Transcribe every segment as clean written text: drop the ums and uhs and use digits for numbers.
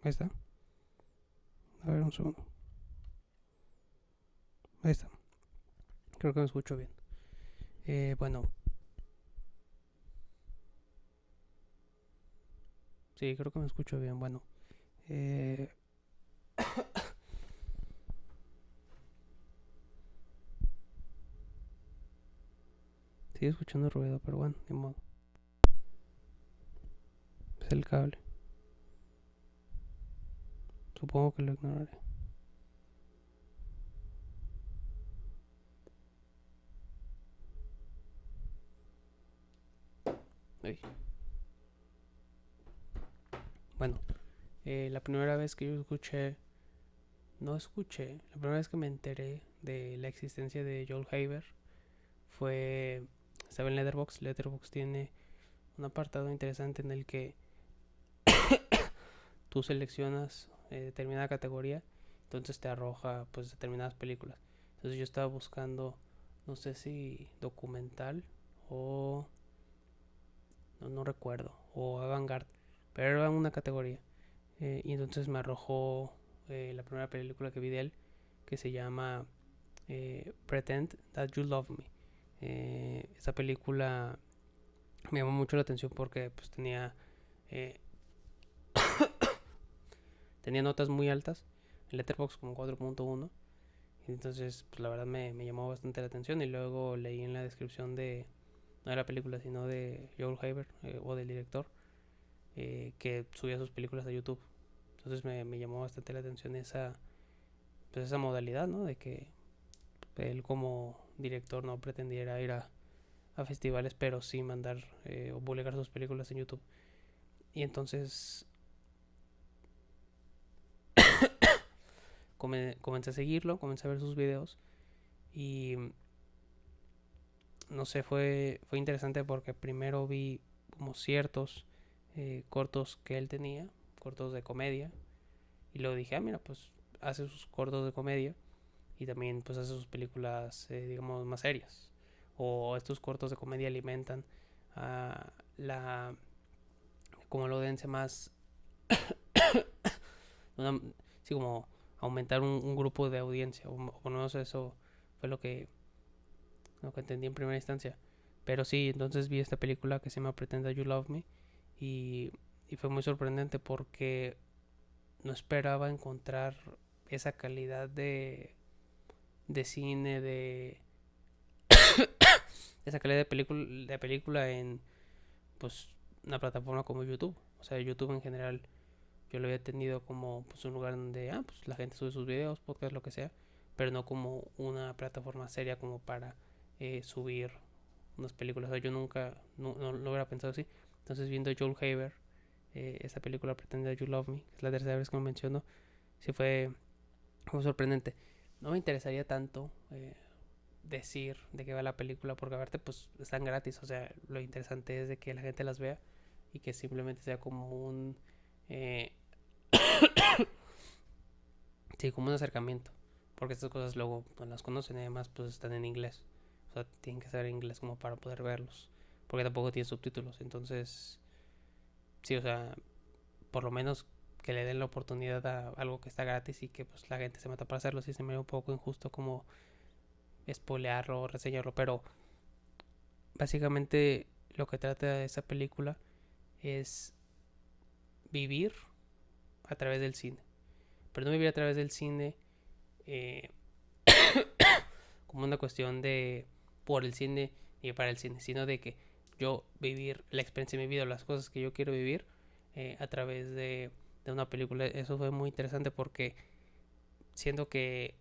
Ahí está. A ver, un segundo. Ahí está. Creo que me escucho bien. Bueno, sí, creo que me escucho bien. Bueno, eh, sigue escuchando ruido, pero bueno, ni modo. Es el cable. Supongo que lo ignoraré. Uy. Bueno, la primera vez que yo escuché, no escuché, la primera vez que me enteré de la existencia de Joel Haber fue, estaba en Letterboxd. Letterboxd tiene un apartado interesante en el que tú seleccionas determinada categoría, entonces te arroja pues determinadas películas. Entonces yo estaba buscando, no sé si documental o no recuerdo, o avant-garde, pero era una categoría. Y entonces me arrojó la primera película que vi de él, que se llama Pretend That You Love Me. Esa película me llamó mucho la atención porque pues eh, tenía notas muy altas, en Letterboxd como 4.1. Entonces, pues la verdad me llamó bastante la atención. Y luego leí en la descripción no de la película, sino de Joel Haber, o del director, que subía sus películas a YouTube. Entonces me llamó bastante la atención pues esa modalidad, ¿no? De que él como director no pretendiera ir a festivales, pero sí mandar o publicar sus películas en YouTube. Y entonces comencé a seguirlo, comencé a ver sus videos y no sé, fue interesante porque primero vi como ciertos cortos que él tenía, cortos de comedia, y luego dije, mira, pues hace sus cortos de comedia y también pues hace sus películas, digamos, más serias. O estos cortos de comedia alimentan a como lo dense más, una, sí, como aumentar un grupo de audiencia, o por lo menos eso fue lo que entendí en primera instancia. Pero sí, entonces vi esta película que se llama Pretend That You Love Me y, y fue muy sorprendente porque no esperaba encontrar esa calidad de cine, esa calidad de película en pues una plataforma como YouTube. O sea, YouTube en general yo lo había tenido como pues un lugar donde pues la gente sube sus videos, podcast, lo que sea, pero no como una plataforma seria como para subir unas películas. O sea, yo nunca, no lo hubiera pensado así. Entonces viendo Joel Haber, esa película Pretend That You Love Me, que es la tercera vez que lo menciono, sí fue sorprendente. No me interesaría tanto decir de qué va la película, porque aparte pues están gratis. O sea, lo interesante es de que la gente las vea y que simplemente sea como eh, sí, como un acercamiento, porque estas cosas luego no las conocen y además pues están en inglés. O sea, tienen que saber inglés como para poder verlos, porque tampoco tiene subtítulos. Entonces sí, o sea, por lo menos que le den la oportunidad a algo que está gratis y que pues la gente se mata para hacerlo. Sí, se me da un poco injusto como spoilearlo o reseñarlo, pero básicamente lo que trata esa película es vivir a través del cine, pero no vivir a través del cine eh, como una cuestión de por el cine y para el cine, sino de que yo vivir la experiencia de mi vida, las cosas que yo quiero vivir a través de una película. Eso fue muy interesante porque siento que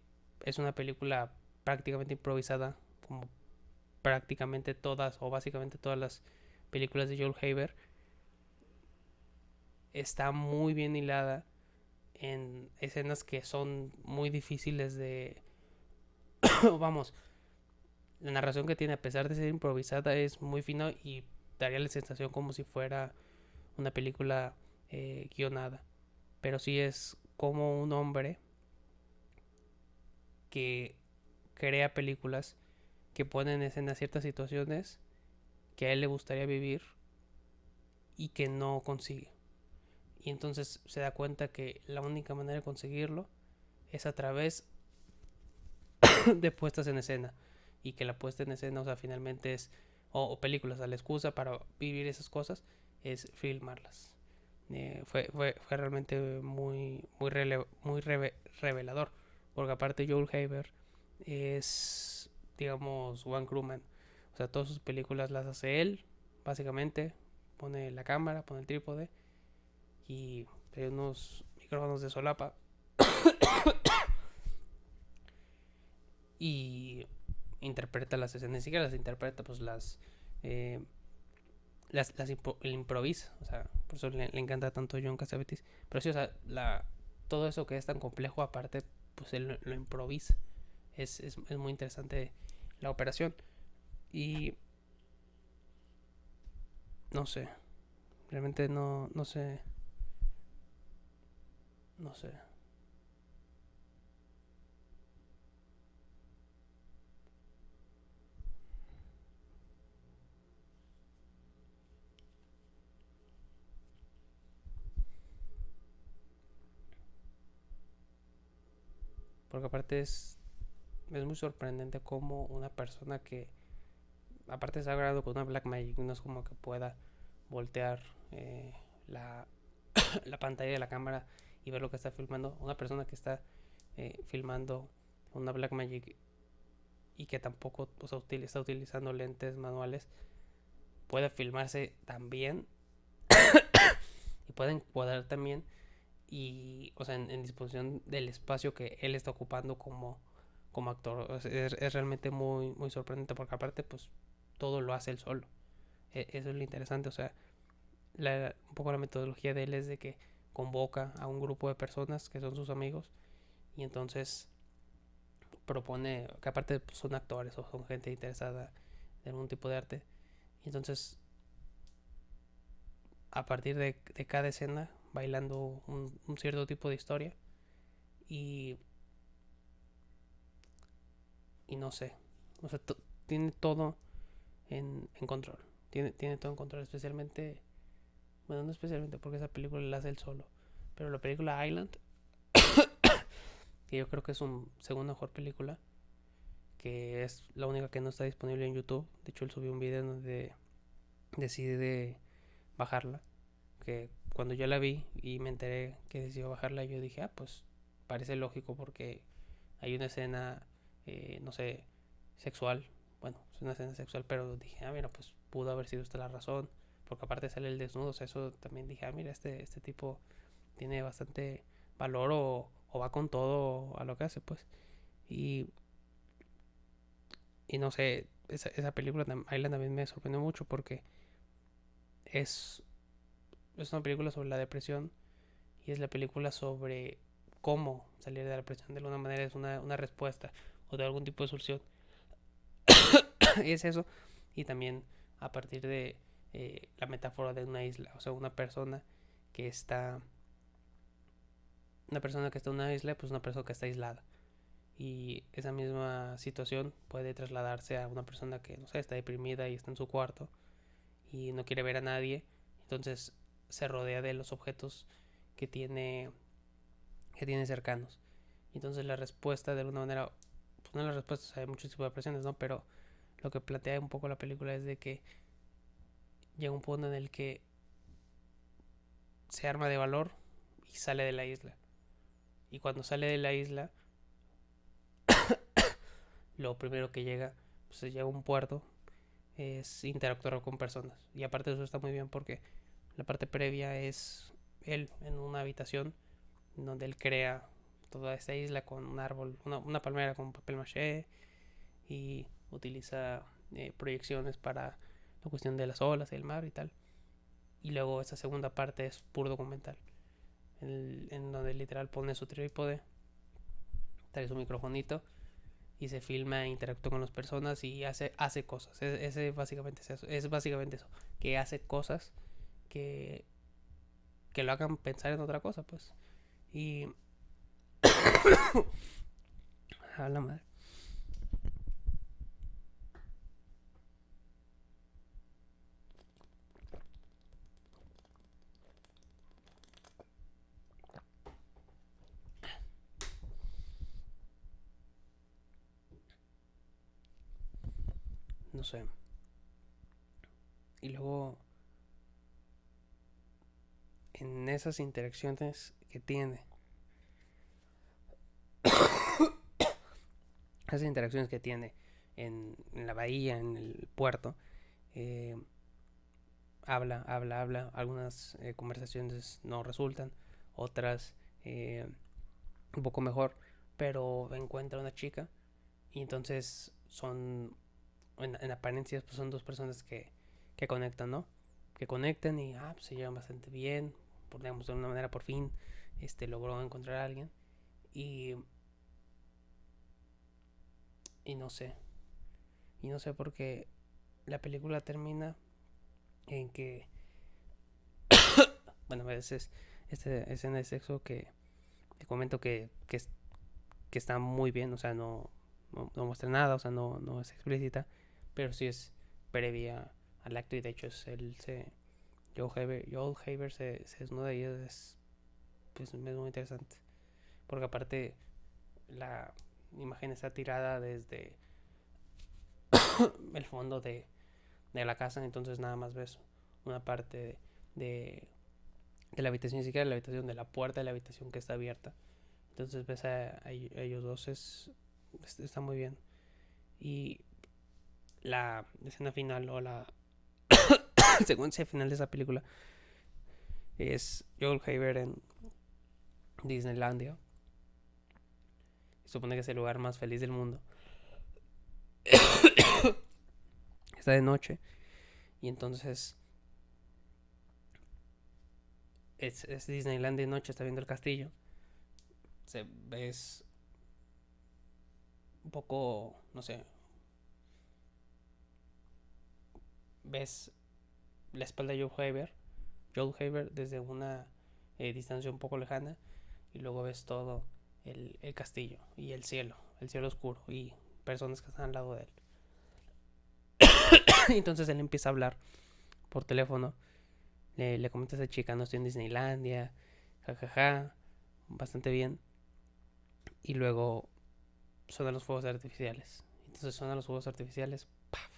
es una película prácticamente improvisada, como prácticamente todas o básicamente todas las películas de Joel Haber. Está muy bien hilada en escenas que son muy difíciles vamos, la narración que tiene, a pesar de ser improvisada, es muy fina y daría la sensación como si fuera una película guionada. Pero sí es como un hombre que crea películas que ponen en escena ciertas situaciones que a él le gustaría vivir y que no consigue. y entonces se da cuenta que la única manera de conseguirlo es a través de puestas en escena, y que la puesta en escena, o sea, finalmente es, o películas, o sea, la excusa para vivir esas cosas es filmarlas. Fue realmente muy revelador, porque aparte Joel Haber es, digamos, one crewman, o sea, todas sus películas las hace él, básicamente, pone la cámara, pone el trípode y unos micrófonos de solapa y interpreta las escenas, ni siquiera las interpreta, pues eh, el improvisa, o sea, por eso le encanta tanto John Cassavetes, pero sí, o sea, todo eso que es tan complejo aparte, pues él lo improvisa, es muy interesante la operación, y no sé, realmente no sé, no sé. Porque aparte es muy sorprendente como una persona que aparte está grabado con una Black Magic, no es como que pueda voltear la, la pantalla de la cámara y ver lo que está filmando. Una persona que está filmando una Black Magic y que tampoco, o sea, está utilizando lentes manuales, puede filmarse también y puede encuadrar también, y, o sea, en disposición del espacio que él está ocupando como actor. Es realmente muy sorprendente, porque aparte, pues, todo lo hace él solo. Eso es lo interesante, o sea, un poco la metodología de él es de que convoca a un grupo de personas que son sus amigos, y entonces propone, que aparte pues, son actores o son gente interesada en algún tipo de arte, y entonces a partir de cada escena bailando un cierto tipo de historia, y, y no sé, o sea, tiene todo en control, tiene todo en control, especialmente, bueno, no especialmente porque esa película la hace él solo, pero la película Island, que yo creo que es su segunda mejor película, que es la única que no está disponible en YouTube. De hecho, él subió un video donde decidí bajarla, que cuando yo la vi y me enteré que decidió bajarla, yo dije, ah, pues parece lógico porque hay una escena, no sé, sexual. Bueno, es una escena sexual, pero dije, ah, mira, pues pudo haber sido esta la razón, porque aparte sale el desnudo, o sea, eso también dije, ah, mira, este tipo tiene bastante valor, o va con todo a lo que hace, pues. Y, y no sé, esa película, Island, también me sorprendió mucho porque es, es una película sobre la depresión, y es la película sobre cómo salir de la depresión de alguna manera, es una respuesta o de algún tipo de solución. Y es eso, y también a partir de la metáfora de una isla, o sea, que está, una persona que está en una isla, pues una persona que está aislada. Y esa misma situación puede trasladarse a una persona que, no sé, está deprimida y está en su cuarto y no quiere ver a nadie, entonces se rodea de los objetos que tiene, que tiene cercanos. Entonces la respuesta, de alguna manera, pues no la respuesta, o sea, hay muchos tipos de presiones, ¿no? Pero lo que plantea un poco la película es de que llega un punto en el que se arma de valor y sale de la isla. Y cuando sale de la isla, lo primero que llega, pues llega a un puerto, es interactuar con personas. Y aparte de eso está muy bien porque la parte previa es él en una habitación donde él crea toda esta isla con un árbol, una palmera con papel maché, y utiliza proyecciones para la cuestión de las olas, el mar y tal. Y luego esa segunda parte es puro documental, en donde literal pone su trípode, trae su microfonito y se filma e interactúa con las personas y hace cosas. Básicamente es básicamente eso, que hace cosas que, que lo hagan pensar en otra cosa, pues. Y a la madre. no sé. Y luego, en esas interacciones que tiene, esas interacciones que tiene en la bahía, en el puerto, eh, habla. Algunas conversaciones no resultan, otras un poco mejor, pero encuentra una chica y entonces son, en apariencias, pues son dos personas que conectan, ¿no? Que conectan y pues, se llevan bastante bien, digamos, de una manera por fin logró encontrar a alguien y, y no sé, y no sé porque la película termina en que, bueno, a veces esta escena de sexo que te comento que está muy bien, o sea, no muestra nada, o sea, no es explícita, pero sí es previa al acto y de hecho es Joel Haber se desnuda y pues, es muy interesante, porque aparte la imagen está tirada desde el fondo de la casa, entonces nada más ves una parte de, de la habitación, ni siquiera de la habitación, de la puerta de la habitación que está abierta. Entonces ves a ellos dos, está muy bien. Y la escena final o la secuencia final de esa película es Joel Haber en Disneylandia. Se supone que es el lugar más feliz del mundo. Está de noche y entonces es Disneyland de noche, está viendo el castillo. Ves un poco, no sé, ves la espalda de Joel Haber desde una distancia un poco lejana y luego ves todo el castillo y el cielo oscuro y personas que están al lado de él. Entonces él empieza a hablar por teléfono, le comenta a esa chica, no estoy en Disneylandia, jajaja, bastante bien. Y luego suenan los fuegos artificiales. Entonces suenan los fuegos artificiales, ¡paf!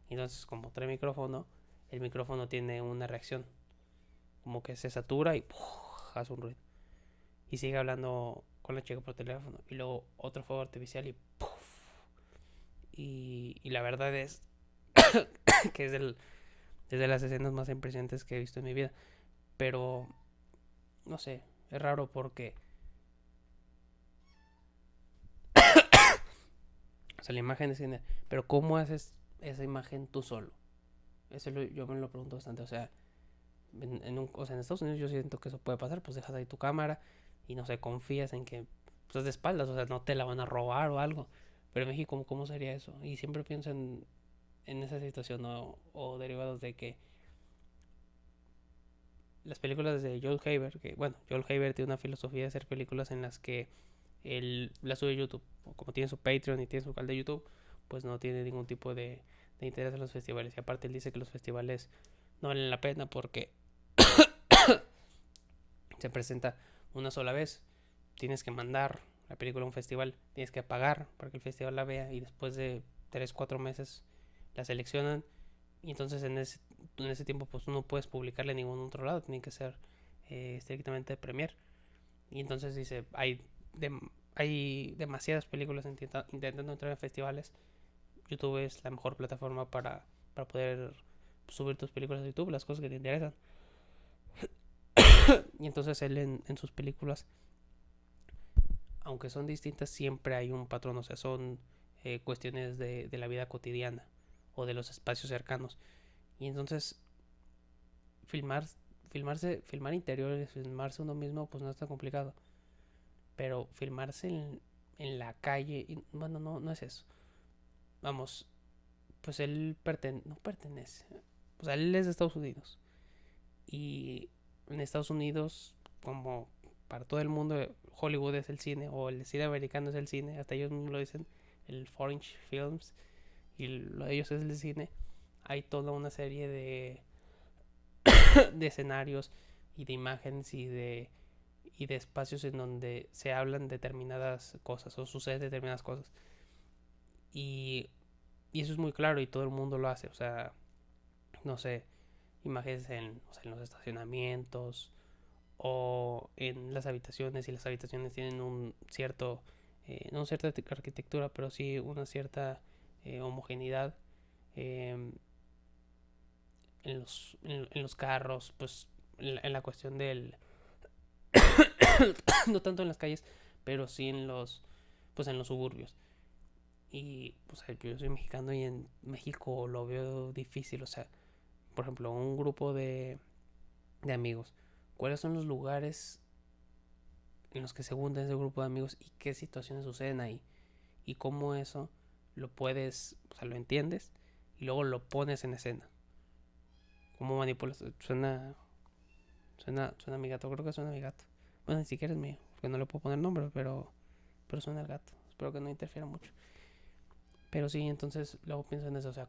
Entonces como trae micrófono, el micrófono tiene una reacción, como que se satura y ¡puf! Hace un ruido. Y sigue hablando con la chica por teléfono. Y luego otro fuego artificial y ¡puf! Y la verdad es que es de las escenas más impresionantes que he visto en mi vida. Pero, no sé, es raro porque, o sea, la imagen es genial. Pero ¿cómo haces esa imagen tú solo? Yo me lo pregunto bastante. O sea, o sea, en Estados Unidos yo siento que eso puede pasar. Pues dejas ahí tu cámara y no sé, confías en que pues de espaldas, o sea, no te la van a robar o algo. Pero en México, ¿cómo sería eso? Y siempre pienso en esa situación o derivados de que las películas de Joel Haber, que bueno, Joel Haber tiene una filosofía de hacer películas en las que él la sube a YouTube, o como tiene su Patreon y tiene su canal de YouTube, pues no tiene ningún tipo de interés en los festivales. Y aparte él dice que los festivales no valen la pena porque se presenta una sola vez, tienes que mandar la película a un festival, tienes que pagar para que el festival la vea y después de 3 4 meses la seleccionan y entonces en ese tiempo pues no puedes publicarle en ningún otro lado, tiene que ser estrictamente de Premiere. Y entonces dice, hay demasiadas películas intentando entrar en festivales. YouTube es la mejor plataforma para poder subir tus películas a YouTube, las cosas que te interesan. Y entonces él en sus películas, aunque son distintas, siempre hay un patrón, o sea, son cuestiones de la vida cotidiana o de los espacios cercanos. Y entonces filmar, filmar interiores, filmarse uno mismo, pues no es tan complicado. Pero filmarse en la calle, bueno, no es eso. Vamos, pues él no pertenece. O sea, él es de Estados Unidos. Y en Estados Unidos, como para todo el mundo, Hollywood es el cine, o el cine americano es el cine, hasta ellos mismos lo dicen, el Foreign Films, y lo de ellos es el cine. Hay toda una serie de escenarios y de imágenes y de espacios en donde se hablan determinadas cosas o suceden determinadas cosas. Y Y eso es muy claro y todo el mundo lo hace. O sea, no sé, imágenes en, o sea, en los estacionamientos o en las habitaciones. Y las habitaciones tienen un cierto, no cierta arquitectura, pero sí una cierta homogeneidad. eh, en los carros, pues en la cuestión del... no tanto en las calles, pero sí en los, pues en los suburbios. Y pues yo soy mexicano y en México lo veo difícil. O sea, por ejemplo, un grupo de amigos. ¿Cuáles son los lugares en los que se juntan ese grupo de amigos y qué situaciones suceden ahí? Y cómo eso lo puedes, o sea, lo entiendes y luego lo pones en escena. ¿Cómo manipulas? Suena mi gato, creo que suena mi gato. Bueno, ni siquiera es mío, porque no le puedo poner nombre, pero suena el gato. Espero que no interfiera mucho. Pero sí, entonces luego pienso en eso, o sea,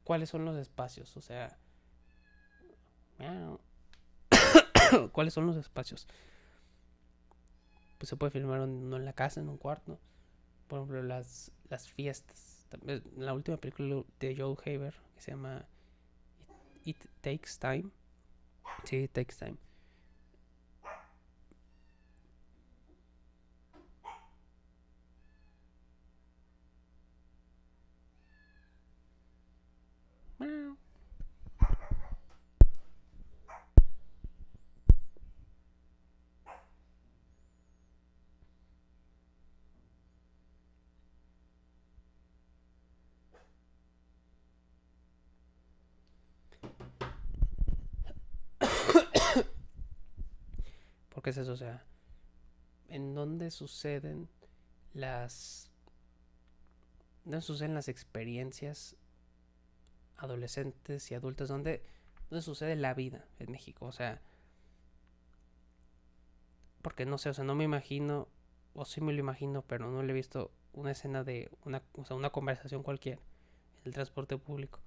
¿cuáles son los espacios? O sea, ¿cuáles son los espacios? Pues se puede filmar uno en la casa, en un cuarto. Por ejemplo, las fiestas. La última película de Joel Haber, que se llama It Takes Time. Sí, It Takes Time. Porque es eso, o sea, en dónde suceden las... ¿Dónde suceden las experiencias adolescentes y adultas? ¿Dónde sucede la vida en México? O sea, porque no sé, o sea, no me imagino, o sí me lo imagino, pero no le he visto una escena de una, o sea, una conversación cualquiera en el transporte público.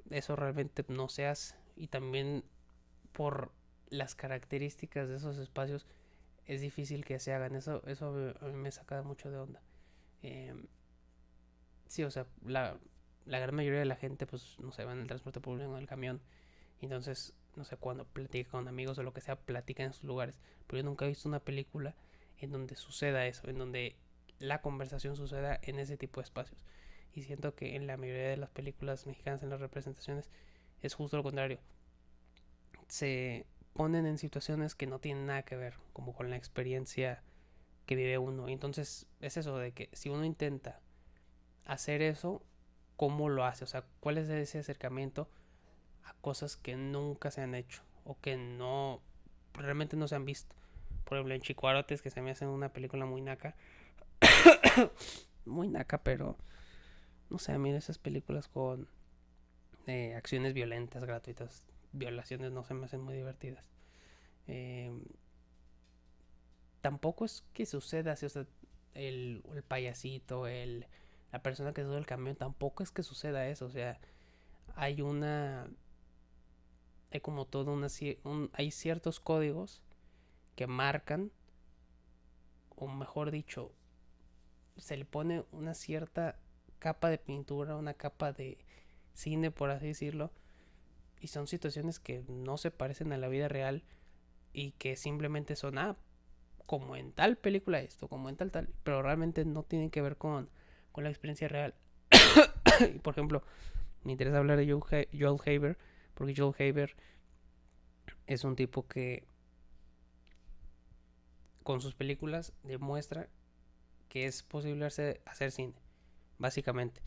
Eso realmente no se hace. Y también por las características de esos espacios es difícil que se hagan. Eso a mí me saca mucho de onda. Eh, sí, o sea, la gran mayoría de la gente, pues, no sé, va en el transporte público, en el camión. Entonces, no sé, cuando platica con amigos o lo que sea, platica en esos lugares. Pero yo nunca he visto una película en donde suceda eso, en donde la conversación suceda en ese tipo de espacios. Y siento que en la mayoría de las películas mexicanas, en las representaciones, es justo lo contrario. Se ponen en situaciones que no tienen nada que ver, como con la experiencia que vive uno. Entonces, es eso de que si uno intenta hacer eso, ¿cómo lo hace? O sea, ¿cuál es ese acercamiento a cosas que nunca se han hecho o que no realmente no se han visto? Por ejemplo, en Chicuarotes, que se me hace una película muy naca, muy naca, pero no sé, a mí esas películas con acciones violentas, gratuitas, violaciones, no se me hacen muy divertidas. Eh, Tampoco es que suceda así, o sea, el payasito, la persona que sube el camión, tampoco es que suceda eso, o sea, hay una, hay como todo hay ciertos códigos que marcan, o mejor dicho, se le pone una cierta capa de pintura, una capa de cine, por así decirlo, y son situaciones que no se parecen a la vida real y que simplemente son, como en tal película esto, como en tal, pero realmente no tienen que ver con la experiencia real. Y por ejemplo, me interesa hablar de Joel Haber, porque Joel Haber es un tipo que con sus películas demuestra que es posible hacer cine, básicamente.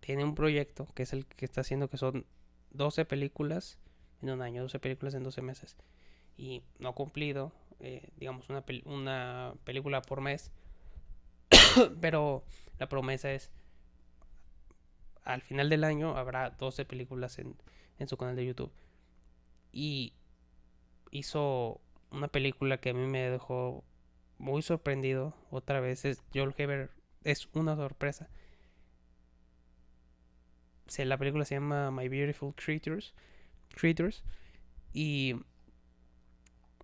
Tiene un proyecto que es el que está haciendo, que son 12 películas en un año, 12 películas en 12 meses. Y no ha cumplido, digamos, una película por mes, pero la promesa es, al final del año habrá 12 películas en su canal de YouTube. Y hizo una película que a mí me dejó muy sorprendido. Otra vez es Joel Heber, es una sorpresa. La película se llama My Beautiful Creatures y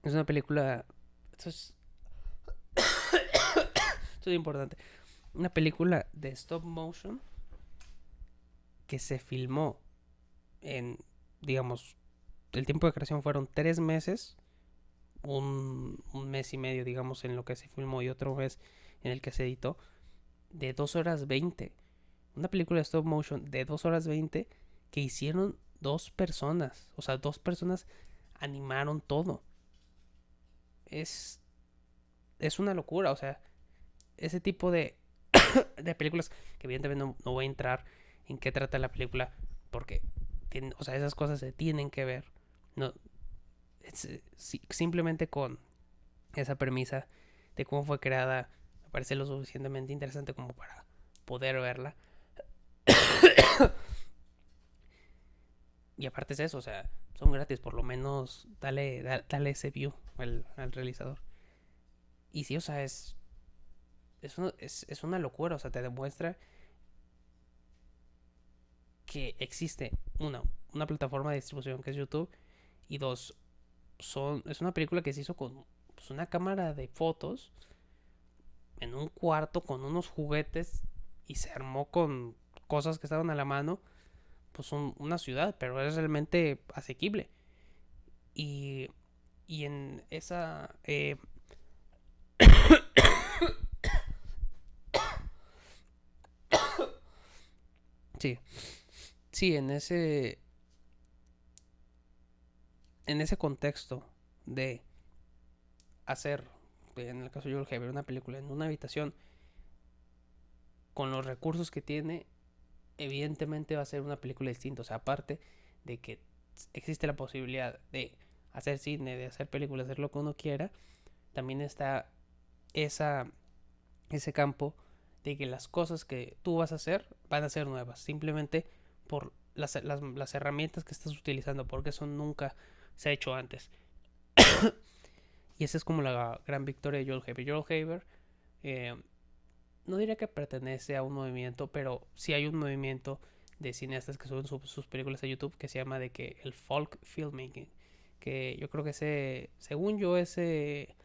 es una película, esto es, esto es importante, una película de stop motion que se filmó en, digamos, el tiempo de creación fueron 3 meses, un mes y medio, digamos, en lo que se filmó y otro mes en el que se editó, de 2 horas 20. Una película de stop motion de 2 horas 20 que hicieron 2 personas. O sea, 2 personas animaron todo. Es, es una locura. O sea, ese tipo de películas que evidentemente no voy a entrar en qué trata la película porque o sea, esas cosas se tienen que ver. No, simplemente con esa premisa de cómo fue creada me parece lo suficientemente interesante como para poder verla. Y aparte es eso, o sea, son gratis, por lo menos dale ese view al realizador. Y sí, o sea, es una locura, o sea, te demuestra que existe una plataforma de distribución que es YouTube y dos, es una película que se hizo con pues, una cámara de fotos en un cuarto con unos juguetes y se armó con cosas que estaban a la mano, pues una ciudad, pero es realmente asequible. Y, y en esa... sí, sí, en ese contexto de hacer, en el caso de Joel Haver, una película en una habitación con los recursos que tiene, evidentemente va a ser una película distinta. O sea, aparte de que existe la posibilidad de hacer cine, de hacer películas, hacer lo que uno quiera, también está esa, ese campo de que las cosas que tú vas a hacer van a ser nuevas, simplemente por las herramientas que estás utilizando, porque eso nunca se ha hecho antes. Y esa es como la gran victoria de Joel Haver. Joel Haver, eh, no diría que pertenece a un movimiento, pero sí hay un movimiento de cineastas que suben sus películas a YouTube que se llama de que el folk filmmaking. Que yo creo que según yo, ese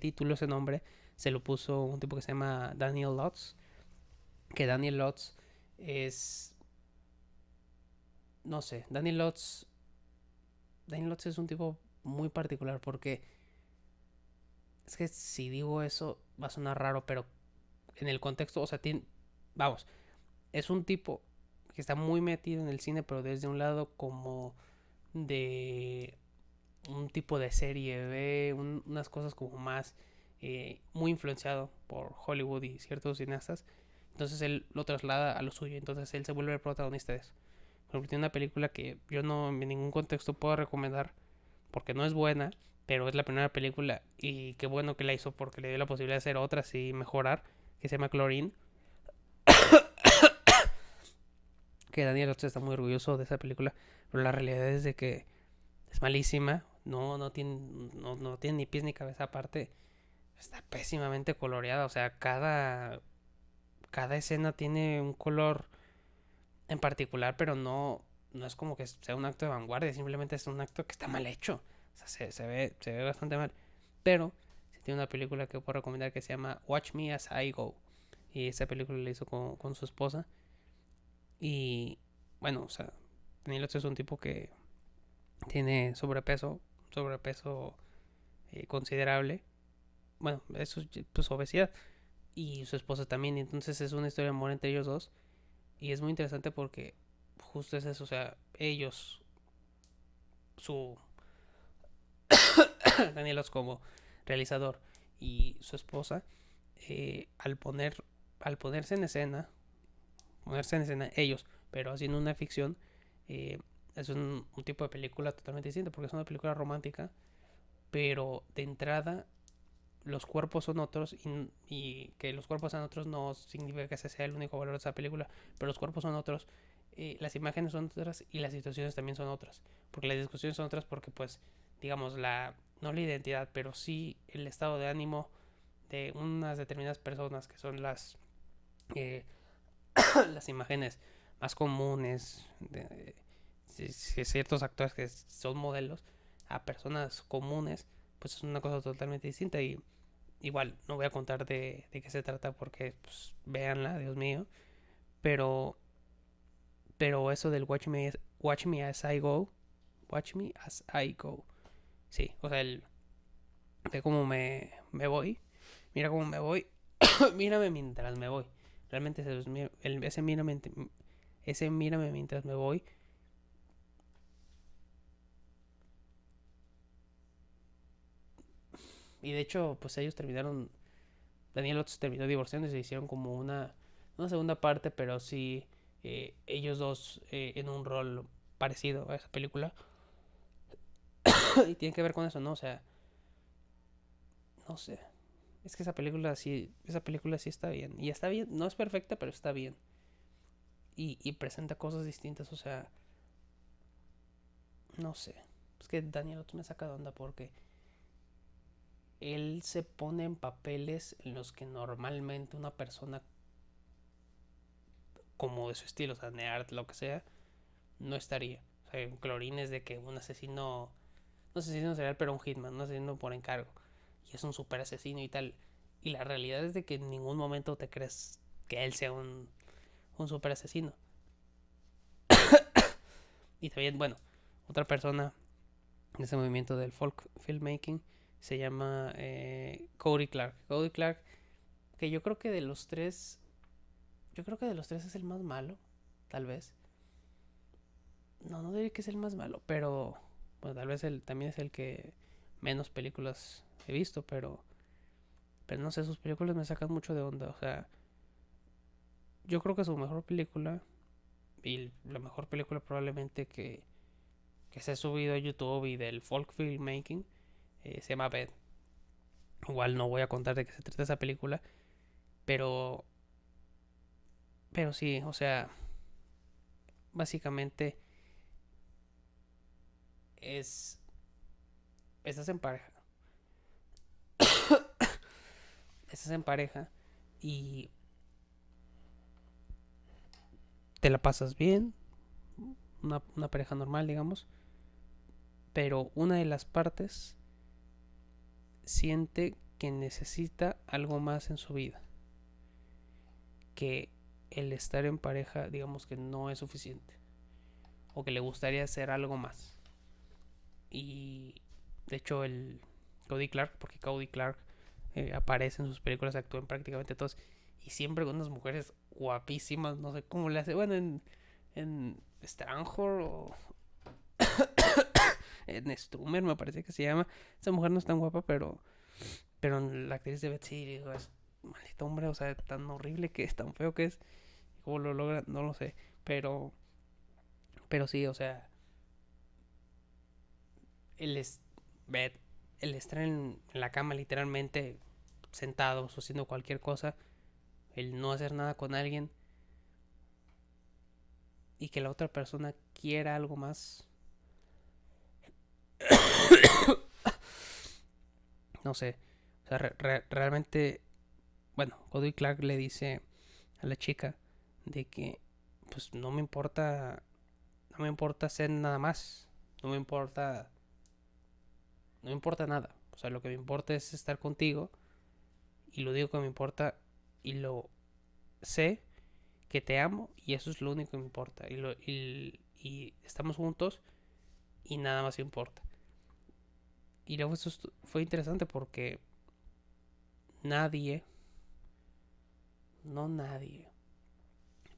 título, ese nombre, se lo puso un tipo que se llama Daniel Lutz. Que Daniel Lutz es, no sé, Daniel Lutz es un tipo muy particular porque es que si digo eso va a sonar raro, pero en el contexto, o sea, vamos, es un tipo que está muy metido en el cine, pero desde un lado como de un tipo de serie B, unas cosas como más muy influenciado por Hollywood y ciertos cineastas. Entonces él lo traslada a lo suyo, entonces él se vuelve el protagonista de eso. Por ejemplo, tiene una película que yo no en ningún contexto puedo recomendar porque no es buena, pero es la primera película y qué bueno que la hizo porque le dio la posibilidad de hacer otras y mejorar, que se llama Chlorine, que Daniel Ochoa está muy orgulloso de esa película, pero la realidad es de que es malísima, no tiene ni pies ni cabeza aparte, está pésimamente coloreada, o sea, cada escena tiene un color en particular, pero no es como que sea un acto de vanguardia, simplemente es un acto que está mal hecho, o sea, se ve bastante mal, pero si tiene una película que puedo recomendar que se llama Watch Me As I Go, y esa película la hizo con su esposa, y bueno, o sea, Daniel Ochoa es un tipo que tiene sobrepeso considerable. Bueno, eso es pues obesidad. Y su esposa también. Y entonces es una historia de amor entre ellos dos. Y es muy interesante porque justo es eso. O sea, ellos, su Danielos como realizador y su esposa, al ponerse en escena ellos, pero haciendo una ficción, eh, es un tipo de película totalmente distinto porque es una película romántica, pero de entrada los cuerpos son otros y que los cuerpos sean otros no significa que ese sea el único valor de esa película, pero los cuerpos son otros, las imágenes son otras y las situaciones también son otras, porque las discusiones son otras porque pues digamos no la identidad, pero sí el estado de ánimo de unas determinadas personas que son eh, las imágenes más comunes de ciertos actores que son modelos a personas comunes, pues es una cosa totalmente distinta. Y igual no voy a contar de qué se trata porque pues véanla, Dios mío, pero eso del Watch Me As I Go, Watch Me As I Go. Sí, o sea, el de cómo me voy, mira cómo me voy, mírame mientras me voy. Realmente ese mírame mientras me voy. Y de hecho, pues ellos terminaron, Daniel Ots terminó divorciando y se hicieron como una segunda parte, pero sí ellos dos en un rol parecido a esa película. Y tiene que ver con eso, ¿no? O sea, no sé. Es que esa película sí está bien. Y está bien, no es perfecta, pero está bien. Y presenta cosas distintas, o sea, no sé. Es que Daniel Ots me saca de onda porque él se pone en papeles en los que normalmente una persona como de su estilo, o sea, nerd, lo que sea, no estaría. O sea, Clorín es de que un asesino, no asesino serial, pero un hitman, un asesino por encargo. Y es un super asesino y tal. Y la realidad es de que en ningún momento te crees que él sea un super asesino. Y también, bueno, otra persona de ese movimiento del folk filmmaking se llama Cody Clark. Cody Clark, que yo creo que de los tres es el más malo, tal vez. No, no diría que es el más malo, pero bueno, tal vez él también es el que menos películas he visto, pero no sé, sus películas me sacan mucho de onda. O sea, yo creo que su mejor película y la mejor película probablemente que se ha subido a YouTube y del folk filmmaking se llama Bed. Igual no voy a contar de qué se trata esa película, pero sí, o sea, básicamente es estás en pareja, estás en pareja y te la pasas bien, una pareja normal, digamos, pero una de las partes siente que necesita algo más en su vida, que el estar en pareja, digamos que no es suficiente, o que le gustaría hacer algo más. Y de hecho, el Cody Clark, porque Cody Clark aparece en sus películas, actúa en prácticamente todas, y siempre con unas mujeres guapísimas, no sé cómo le hace, bueno, en Strangor o en Strumer me parece que se llama, esa mujer no es tan guapa, pero la actriz de Betsy, digo, es maldito hombre, o sea, tan horrible que es, tan feo que es, cómo lo logra, no lo sé, pero, sí, o sea, el, es, el estar en la cama literalmente sentados o haciendo cualquier cosa, el no hacer nada con alguien y que la otra persona quiera algo más, no sé, o sea, realmente, bueno, Cody Clark le dice a la chica de que, pues no me importa hacer nada más, no me importa, no me importa nada, o sea, lo que me importa es estar contigo y lo único que me importa y lo sé que te amo y eso es lo único que me importa y estamos juntos y nada más importa. Y luego eso fue interesante porque nadie, no nadie,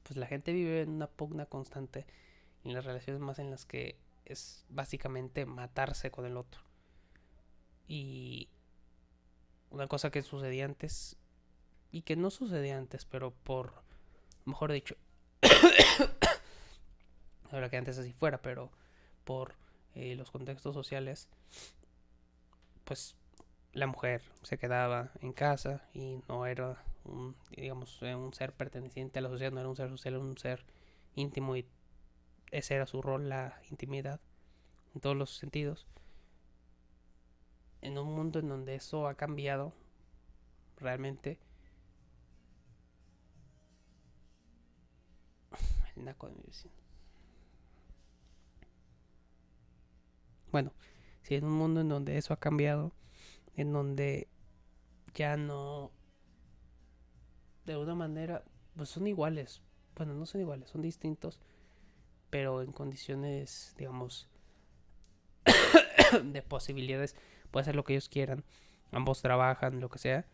pues la gente vive en una pugna constante en las relaciones más en las que es básicamente matarse con el otro. Y una cosa que sucedía antes y que no sucedía antes, pero mejor dicho, ahora que antes así fuera, pero por los contextos sociales, pues la mujer se quedaba en casa y no era digamos, un ser perteneciente a la sociedad, no era un ser social, era un ser íntimo y ese era su rol, la intimidad, en todos los sentidos. En un mundo en donde eso ha cambiado realmente, el naco de mi vecino. Bueno, si en un mundo en donde eso ha cambiado, en donde ya no, de alguna manera, pues son iguales. Bueno, no son iguales, son distintos, pero en condiciones, digamos, de posibilidades, puede hacer lo que ellos quieran. Ambos trabajan, lo que sea.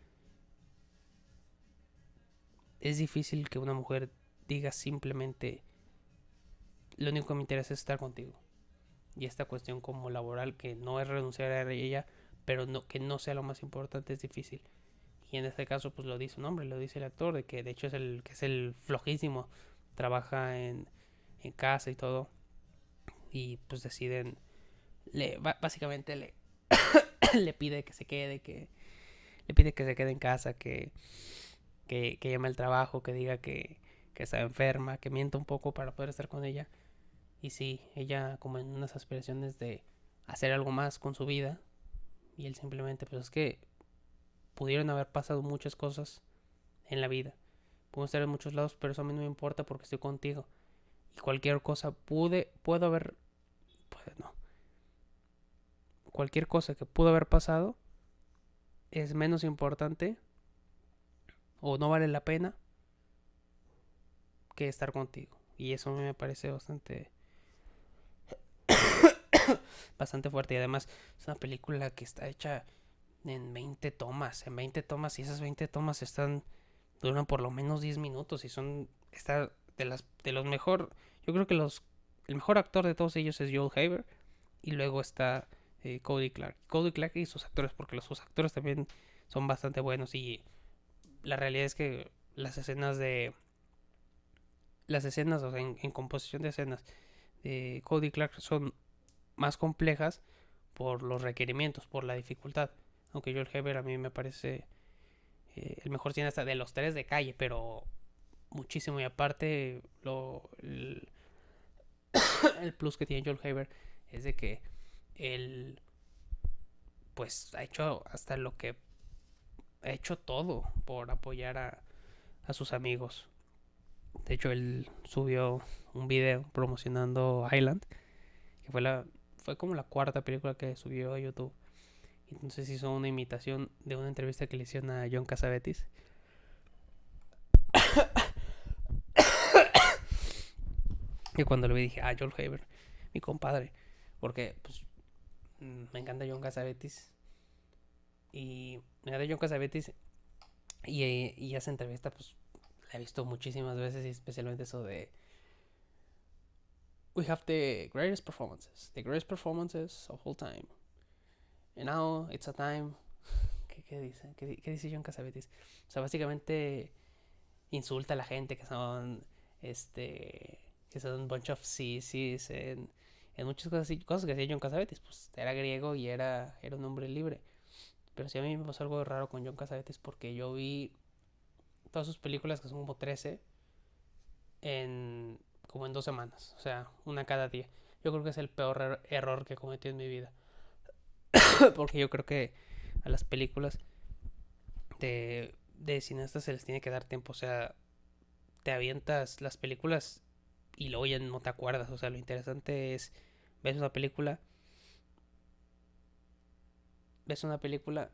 Es difícil que una mujer diga simplemente, lo único que me interesa es estar contigo. Y esta cuestión como laboral, que no es renunciar a ella, pero no, que no sea lo más importante, es difícil. Y en este caso, pues lo dice un hombre, lo dice el actor, de que de hecho es el flojísimo, trabaja en casa y todo. Y pues deciden, básicamente le pide que se quede, le pide que se quede en casa, que llame al trabajo, que diga que está enferma, que mienta un poco para poder estar con ella. Y sí, ella como en unas aspiraciones de hacer algo más con su vida. Y él simplemente, pues es que pudieron haber pasado muchas cosas en la vida. Puedo estar en muchos lados, pero eso a mí no me importa porque estoy contigo. Y cualquier cosa puedo haber, pues no, cualquier cosa que pudo haber pasado es menos importante o no vale la pena que estar contigo. Y eso a mí me parece bastante fuerte. Y además es una película que está hecha en 20 tomas. En 20 tomas y esas 20 tomas duran por lo menos 10 minutos. Y está de los mejor, yo creo que el mejor actor de todos ellos es Joel Haver. Y luego está Cody Clark. Cody Clark y sus actores, porque sus actores también son bastante buenos. Y la realidad es que las escenas, o sea, en composición de escenas de Cody Clark son más complejas por los requerimientos, por la dificultad. Aunque Joel Heber a mí me parece el mejor cineasta de los tres de calle, pero muchísimo. Y aparte, el plus que tiene Joel Heber es de que él, pues, ha hecho hasta lo que ha hecho todo por apoyar a sus amigos. De hecho, él subió un video promocionando Island, que fue como la cuarta película que subió a YouTube. Entonces hizo una imitación de una entrevista que le hicieron a John Cassavetes. Y cuando lo vi dije, Joel Haver, mi compadre. Porque pues me encanta John Cassavetes. Y me encanta John Cassavetes. Y esa entrevista pues la he visto muchísimas veces. Y especialmente eso de We have the greatest performances. The greatest performances of all time. And now it's a time. ¿Qué dice? ¿Qué dice John Cassavetes? O sea, básicamente insulta a la gente que son un bunch of sissies en muchas cosas, cosas que hacía John Cassavetes. Pues era griego y era un hombre libre. Pero sí a mí me pasó algo raro con John Cassavetes porque yo vi todas sus películas, que son como 13, como en 2 semanas. O sea, una cada día. Yo creo que es el peor error que cometí en mi vida. Porque yo creo que a las películas de cineastas se les tiene que dar tiempo. O sea, te avientas las películas y luego ya no te acuerdas. O sea, lo interesante es, ves una película, ves una película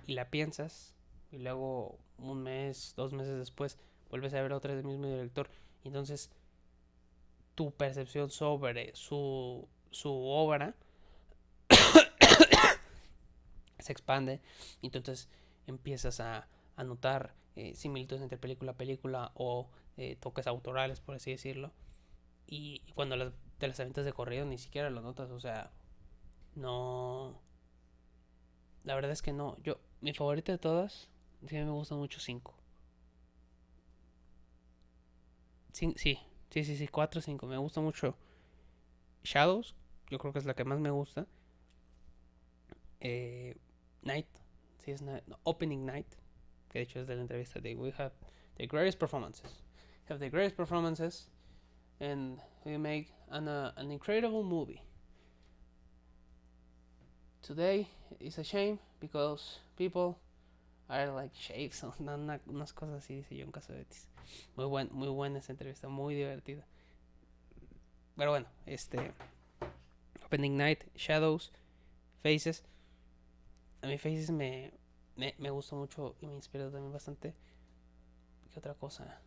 y la piensas y luego un mes, 2 meses después vuelves a ver otra del mismo director. Y entonces tu percepción sobre su obra se expande. Y entonces empiezas a notar similitudes entre película a película o toques autorales, por así decirlo. Y cuando te las aventas de corrido ni siquiera lo notas. O sea, no. La verdad es que no. Mi favorita de todas, sí me gustan mucho 5. Sí, sí, sí, sí, sí, 4 o 5. Me gusta mucho Shadows, yo creo que es la que más me gusta. Eh, Night, sí es Night, no, Opening Night, que de hecho es de la entrevista de We have the greatest performances. We have the greatest performances and we make an incredible movie. Today is a shame because people are like shapes, unas cosas así, dice John Cassavetes. Muy buena esa entrevista, muy divertida. Pero bueno, Opening Night, Shadows, Faces. A mí Faces me me gusta mucho y me inspira también bastante. ¿Qué otra cosa?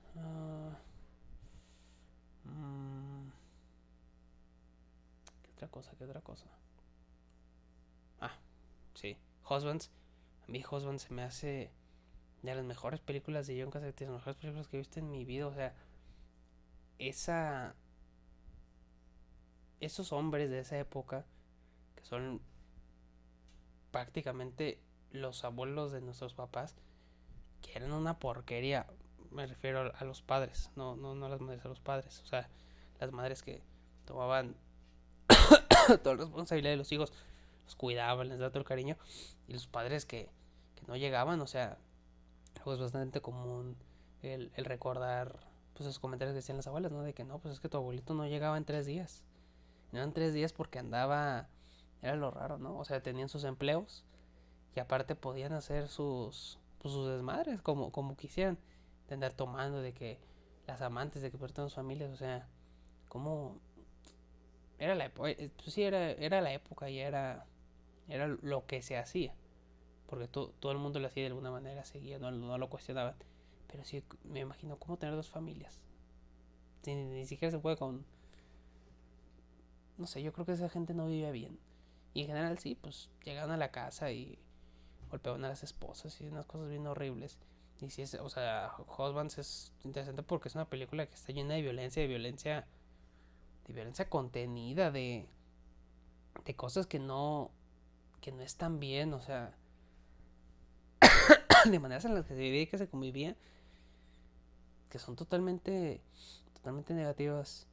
Mm, ¿Qué otra cosa? ¿Qué otra cosa? Ah, sí. Husbands. A mí Husbands se me hace de las mejores películas de John Cassavetes, las mejores películas que he visto en mi vida. O sea, esa, esos hombres de esa época, que son prácticamente los abuelos de nuestros papás, que eran una porquería. Me refiero a los padres, no a las madres, a los padres. O sea, las madres que tomaban toda la responsabilidad de los hijos, los cuidaban, les daban todo el cariño. Y los padres que no llegaban, o sea, luego es bastante común el recordar pues esos comentarios que decían las abuelas, ¿no? De que no, pues es que tu abuelito no llegaba en 3 días. No eran 3 días porque andaba, era lo raro, ¿no? O sea, tenían sus empleos y aparte podían hacer pues, sus desmadres como quisieran. De andar tomando, de que las amantes, de que perdieron sus familias, o sea, como era la época, pues sí, era la época y era lo que se hacía. Porque todo el mundo lo hacía de alguna manera, seguía, no lo cuestionaban. Pero sí, me imagino cómo tener 2 familias. Ni siquiera se puede con... No sé, yo creo que esa gente no vivía bien. Y en general sí, pues llegaban a la casa y golpeaban a las esposas y unas cosas bien horribles. Y sí, o sea, Husbands es interesante porque es una película que está llena de violencia contenida, de cosas que no están bien, o sea, de maneras en las que se vivía y que se convivía, que son totalmente negativas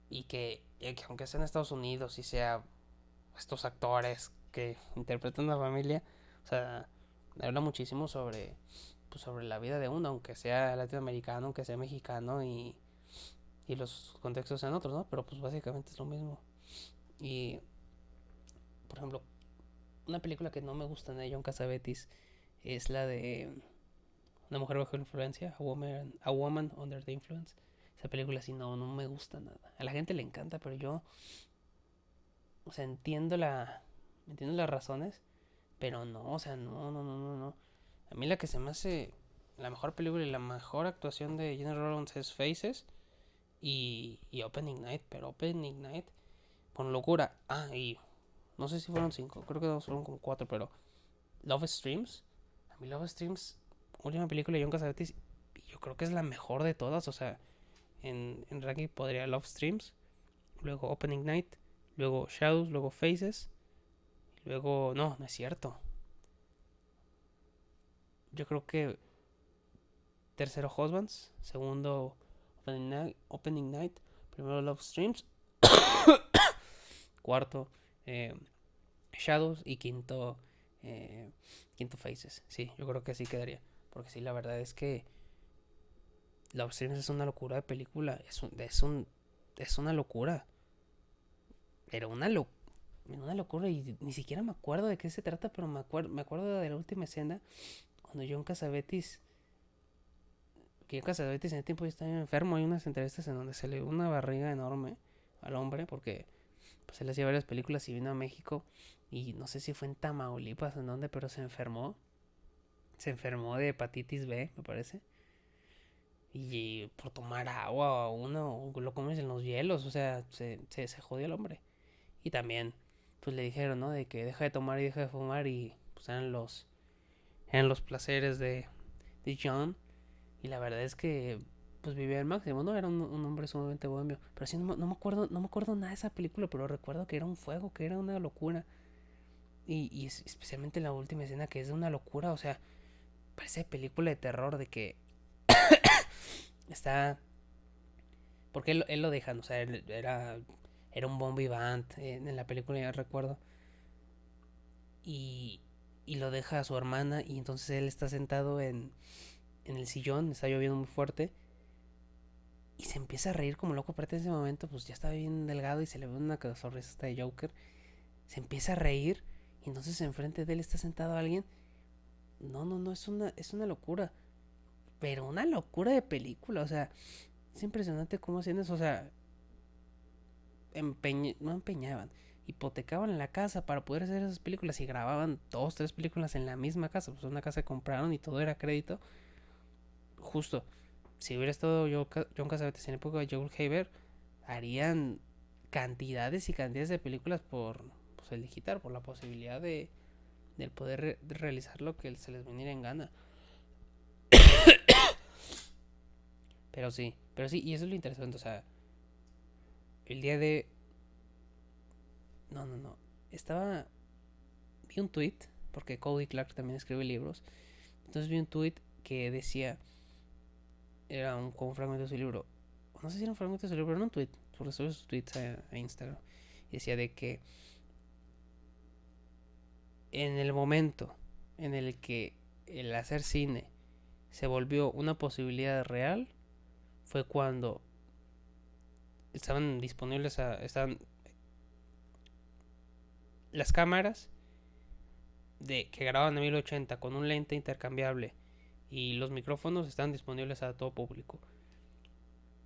y que aunque sea en Estados Unidos y sea estos actores que interpretan a la familia, o sea, habla muchísimo sobre la vida de uno, aunque sea latinoamericano, aunque sea mexicano y los contextos sean otros, ¿no? Pero pues básicamente es lo mismo. Y, por ejemplo, una película que no me gusta de John Cassavetes es la de Una mujer bajo influencia, a woman Under the Influence. Esa película sí no me gusta nada. A la gente le encanta, pero yo, o sea, entiendo las razones, pero no, o sea, no. A mí la que se me hace la mejor película y la mejor actuación de Jennifer Lawrence es Faces y Opening Night, pero Opening Night con locura. Y no sé si fueron 5, creo que fueron como 4, pero Love Streams. A mí Love Streams, última película de John Cassavetes, yo creo que es la mejor de todas. O sea, en ranking podría Love Streams, luego Opening Night, luego Shadows, luego Faces, luego... No es cierto. Yo creo que tercero Husbands, segundo Opening Night, primero Love Streams, cuarto Shadows y quinto Faces. Sí, yo creo que así quedaría. Porque sí, la verdad es que Love Streams es una locura de película. Es una locura. Pero una locura y ni siquiera me acuerdo de qué se trata, pero me acuerdo de la última escena cuando John Cassavetes en el tiempo ya estaba enfermo. Hay unas entrevistas en donde se le ve una barriga enorme al hombre porque pues él hacía varias películas y vino a México y no sé si fue en Tamaulipas o en dónde, pero se enfermó de hepatitis B, me parece. Y por tomar agua uno lo comes en los hielos, o sea, se jodió el hombre. Y también, pues le dijeron, ¿no? De que deja de tomar y deja de fumar y pues eran los placeres de John. Y la verdad es que, pues vivía al máximo, ¿no? Era un hombre sumamente bohemio. Pero sí, no me acuerdo nada de esa película, pero recuerdo que era un fuego, que era una locura. Y especialmente la última escena que es de una locura, o sea, parece película de terror de que está... Porque él lo dejan, o sea, él era un bon vivant en la película, ya recuerdo. Y, y lo deja a su hermana y entonces él está sentado en el sillón, está lloviendo muy fuerte y se empieza a reír como loco. Aparte en ese momento pues ya estaba bien delgado y se le ve una sonrisa hasta de Joker. Se empieza a reír y entonces enfrente de él está sentado alguien. No, es una locura. Pero una locura de película, o sea, es impresionante cómo hacían eso, o sea, no empeñaban, hipotecaban la casa para poder hacer esas películas y grababan 2, 3 películas en la misma casa. Pues una casa que compraron y todo era crédito. Justo, si hubiera estado John Cassavetes en época de Joel Haber, harían cantidades y cantidades de películas por pues, el digital, por la posibilidad de poder realizar lo que se les viniera en gana. Pero sí, y eso es lo interesante, o sea, el día de... No. Estaba... Vi un tweet, porque Cody Clark también escribe libros. Entonces vi un tweet que decía... Era como un fragmento de su libro. No sé si era un fragmento de su libro, pero era un tweet. Sobre sus tweets a Instagram. Y decía de que... En el momento en el que el hacer cine se volvió una posibilidad real, fue cuando estaban disponibles estaban las cámaras que grababan en 1080 con un lente intercambiable y los micrófonos estaban disponibles a todo público.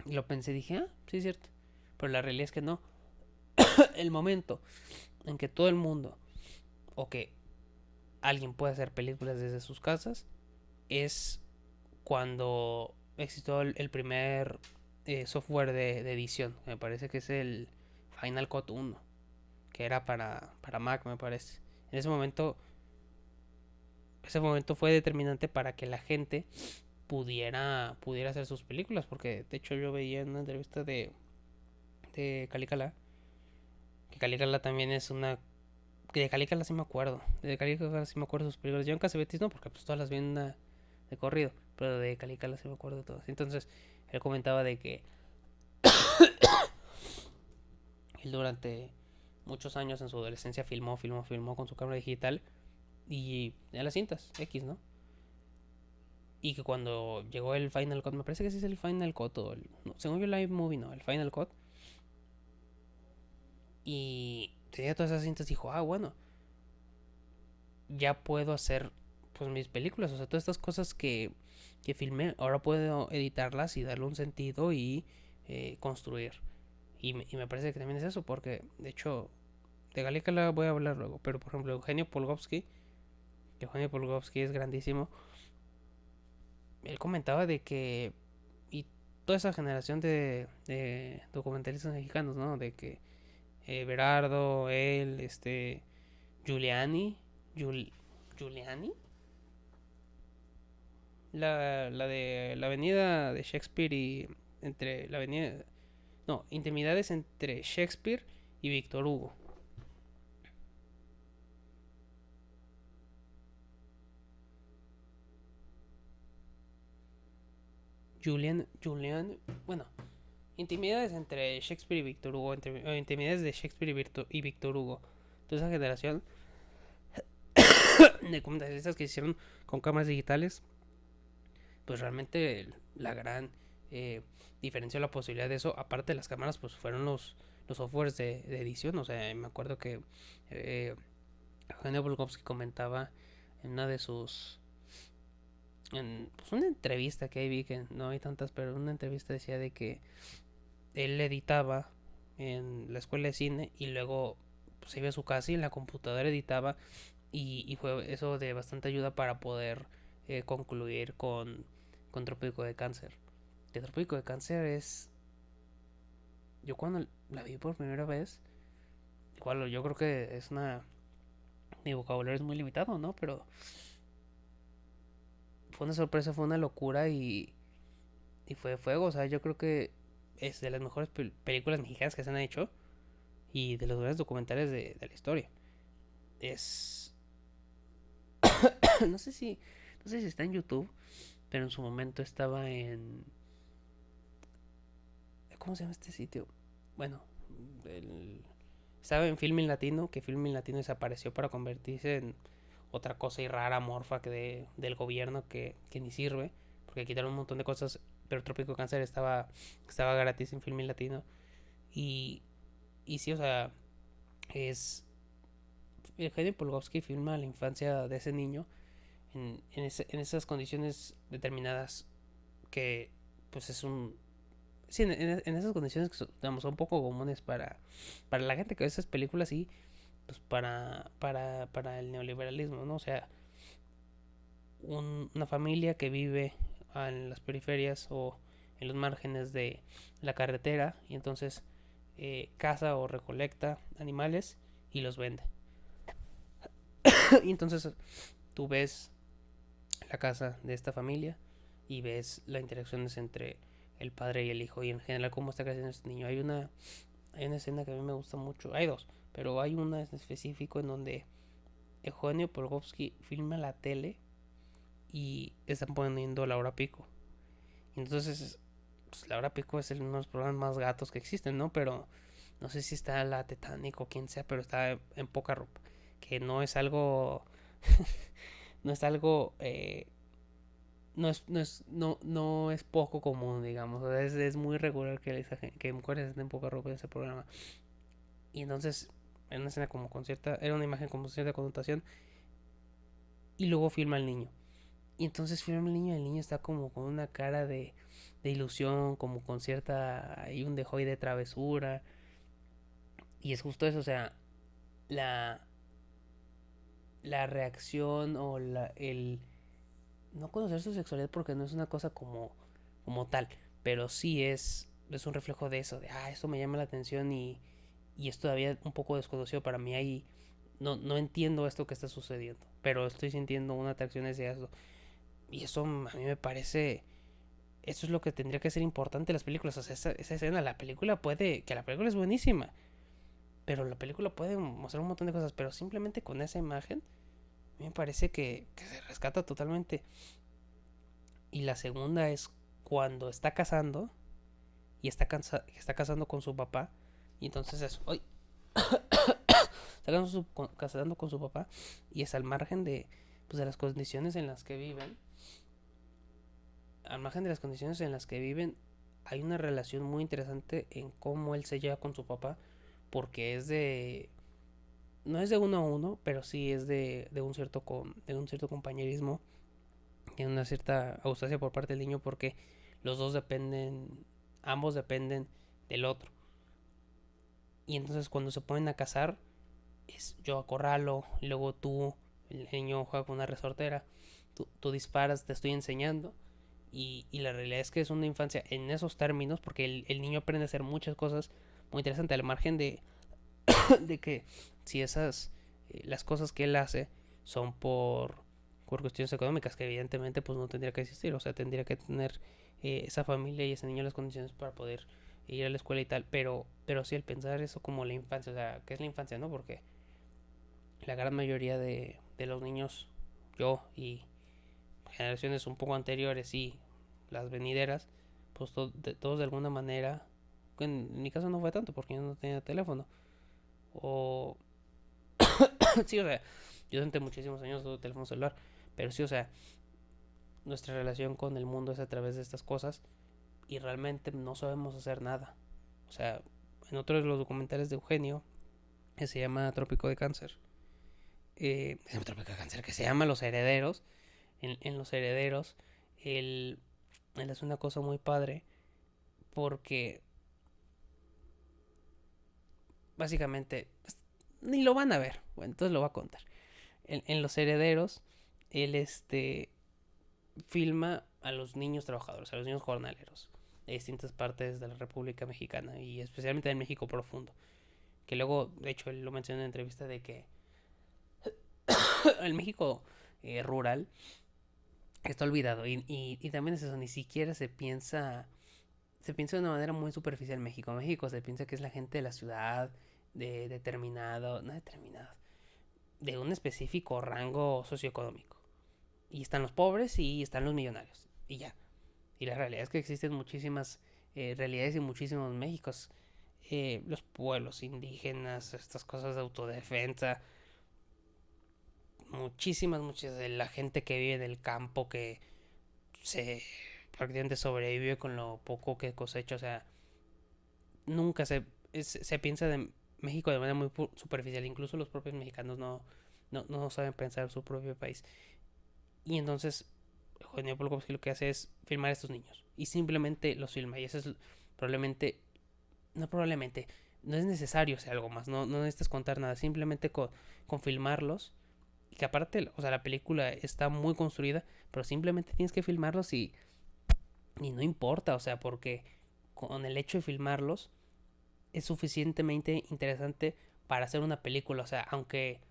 Y lo pensé, dije, sí es cierto. Pero la realidad es que no. El momento en que todo el mundo o que alguien puede hacer películas desde sus casas es cuando existió el primer software de edición. Me parece que es el Final Cut 1, que era para Mac, me parece. En ese momento fue determinante para que la gente pudiera hacer sus películas, porque de hecho yo veía en una entrevista de Calicala, que Calicala también es una... Que de Calicala sí me acuerdo, de Calicala sí me acuerdo de sus películas, yo en Cassavetes no, porque pues todas las vi de corrido, pero de Calicala sí me acuerdo de todas. Entonces él comentaba de que él durante muchos años en su adolescencia filmó con su cámara digital y en las cintas X, ¿no? Y que cuando llegó el Final Cut, me parece que ese es el Final Cut o no, según yo Live Movie, no, el Final Cut. Y tenía todas esas cintas y dijo, bueno, ya puedo hacer pues mis películas, o sea, todas estas cosas que filmé, ahora puedo editarlas y darle un sentido y construir. Y me parece que también es eso, porque de hecho, de Galica la voy a hablar luego, pero por ejemplo, Eugenio Polgovsky es grandísimo. Él comentaba de que, y toda esa generación de documentalistas mexicanos, ¿no? De que Berardo, él, Giuliani, Giuliani, la de la avenida de Shakespeare y entre la avenida, no, intimidades entre Shakespeare y Víctor Hugo. Julian, bueno, intimidades entre Shakespeare y Víctor Hugo, intimidades de Shakespeare y Víctor Hugo. Toda esa generación de documentalistas que hicieron con cámaras digitales, pues realmente la gran eh, diferencia o la posibilidad de eso, aparte de las cámaras, pues fueron los softwares de edición. O sea, me acuerdo que eh, Eugenio Volkovsky comentaba en una de sus... En pues una entrevista que ahí vi, que no hay tantas, pero en una entrevista decía de que él editaba en la escuela de cine y luego pues, iba a su casa y en la computadora editaba y fue eso de bastante ayuda para poder concluir con Trópico de Cáncer. Que Trópico de Cáncer es... Yo cuando la vi por primera vez, igual yo creo que es una... Mi vocabulario es muy limitado, ¿no? Pero fue una sorpresa, fue una locura y fue fuego. O sea, yo creo que es de las mejores películas mexicanas que se han hecho y de los grandes documentales de la historia. Es... no sé si... No sé si está en YouTube, pero en su momento estaba en... ¿Cómo se llama este sitio? Bueno, el... estaba en Filmin Latino, que Filmin Latino desapareció para convertirse en otra cosa y rara, morfa del gobierno que ni sirve, porque quitaron un montón de cosas, pero Trópico Cáncer estaba gratis en Filmin Latino. Y, y sí, o sea, es... Eugenio Polgovsky filma la infancia de ese niño en esas condiciones determinadas que pues es sí, en esas condiciones que son, digamos, son poco comunes para la gente que ve esas películas y pues para el neoliberalismo, ¿no? O sea, una familia que vive en las periferias o en los márgenes de la carretera y entonces caza o recolecta animales y los vende. Y entonces tú ves la casa de esta familia y ves las interacciones entre el padre y el hijo y en general cómo está creciendo este niño. Hay una escena que a mí me gusta mucho, hay dos, pero hay una en específico en donde Eugenio Polgovsky filma la tele y están poniendo la hora pico. Y entonces, pues, la hora pico es uno de los programas más gatos que existen, ¿no? Pero no sé si está la Titanic o quien sea, pero está en poca ropa. Que no es algo. No es algo. No es poco común, digamos. O sea, es muy regular que mujeres estén en poca ropa en ese programa. Y entonces, era una escena como con cierta. Era una imagen como cierta connotación. Y luego filma al niño. Y entonces filma al niño y el niño está como con una cara de ilusión, como con cierta. Hay un dejo ahí de travesura. Y es justo eso, o sea, la, la reacción o el no conocer su sexualidad porque no es una cosa como tal, pero sí es un reflejo de eso, de, esto me llama la atención y es todavía un poco desconocido para mí ahí. No entiendo esto que está sucediendo, pero estoy sintiendo una atracción hacia eso. Y eso a mí me parece, eso es lo que tendría que ser importante en las películas. O sea, esa escena, que la película es buenísima, pero la película puede mostrar un montón de cosas, pero simplemente con esa imagen me parece que se rescata totalmente. Y la segunda es cuando está casando y está casando con su papá. Y entonces es, ¡ay! Está casando con su papá y es al margen pues, de las condiciones en las que viven. Al margen de las condiciones en las que viven, hay una relación muy interesante en cómo él se lleva con su papá. Porque es de no es de uno a uno, pero sí es de un cierto compañerismo y una cierta ausencia por parte del niño porque los dos ambos dependen del otro. Y entonces cuando se ponen a cazar, es yo acorralo, y luego el niño juega con una resortera, tú disparas, te estoy enseñando. Y la realidad es que es una infancia en esos términos, porque el niño aprende a hacer muchas cosas muy interesantes, al margen de que si las cosas que él hace son por cuestiones económicas, que evidentemente pues no tendría que existir, o sea, tendría que tener esa familia y ese niño las condiciones para poder ir a la escuela y tal, pero sí el pensar eso como la infancia, o sea, ¿qué es la infancia, no? Porque la gran mayoría de los niños, yo y generaciones un poco anteriores y las venideras, pues todos de alguna manera, en mi caso no fue tanto porque yo no tenía teléfono, o sí, o sea, yo durante muchísimos años tuve teléfono celular, pero sí, o sea, nuestra relación con el mundo es a través de estas cosas y realmente no sabemos hacer nada. O sea, en otro de los documentales de Eugenio, que se llama Trópico de Cáncer, Trópico de Cáncer, que se llama Los Herederos, en Los Herederos, él, él hace una cosa muy padre porque básicamente pues, ni lo van a ver, bueno, entonces lo va a contar. En Los Herederos, él filma a los niños trabajadores, a los niños jornaleros de distintas partes de la República Mexicana y especialmente en México profundo. Que luego, de hecho, él lo menciona en una entrevista de que el México rural está olvidado y también es eso, ni siquiera se piensa de una manera muy superficial en México. México se piensa que es la gente de la ciudad, no determinado, de un específico rango socioeconómico. Y están los pobres y están los millonarios. Y ya. Y la realidad es que existen muchísimas realidades y muchísimos Méxicos. Los pueblos indígenas, estas cosas de autodefensa, muchas de la gente que vive del campo que se prácticamente sobrevive con lo poco que cosecha. O sea, nunca se piensa de México de manera muy superficial. Incluso los propios mexicanos no saben pensar su propio país. Y entonces Eugenio Polkovsky lo que hace es filmar a estos niños. Y simplemente los filma. Y ese es probablemente, no probablemente, no es necesario hacer algo más, no necesitas contar nada, simplemente con filmarlos. Y que aparte, o sea, la película está muy construida, pero simplemente tienes que filmarlos y no importa, o sea, porque con el hecho de filmarlos es suficientemente interesante para hacer una película, o sea, aunque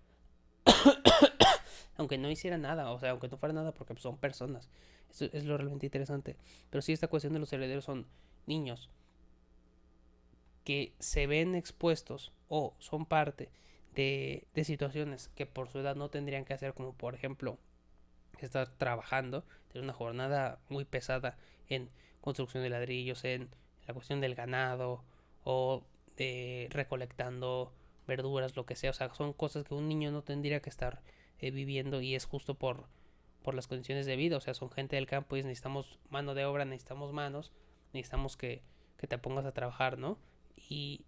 no hiciera nada, o sea, aunque no fuera nada, porque son personas. Eso es lo realmente interesante. Pero sí, esta cuestión de los herederos son niños que se ven expuestos o son parte de situaciones que por su edad no tendrían que hacer, como por ejemplo estar trabajando, tener una jornada muy pesada en construcción de ladrillos, en la cuestión del ganado o de recolectando verduras, lo que sea. O sea, son cosas que un niño no tendría que estar viviendo y es justo por las condiciones de vida. O sea, son gente del campo y necesitamos mano de obra, necesitamos manos, necesitamos que te pongas a trabajar, ¿no? Y,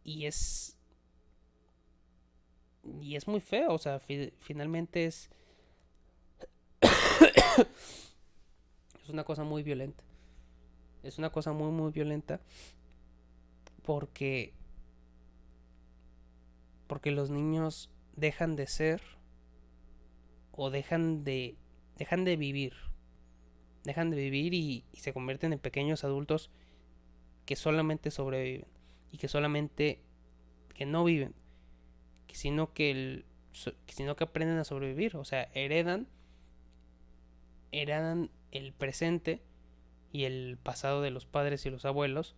y es y es muy feo, o sea, finalmente es una cosa muy violenta. Es una cosa muy, muy violenta porque, porque los niños dejan de ser o dejan de vivir. Dejan de vivir y se convierten en pequeños adultos que solamente sobreviven y que solamente que no viven, sino sino que aprenden a sobrevivir, o sea, heredan el presente y el pasado de los padres y los abuelos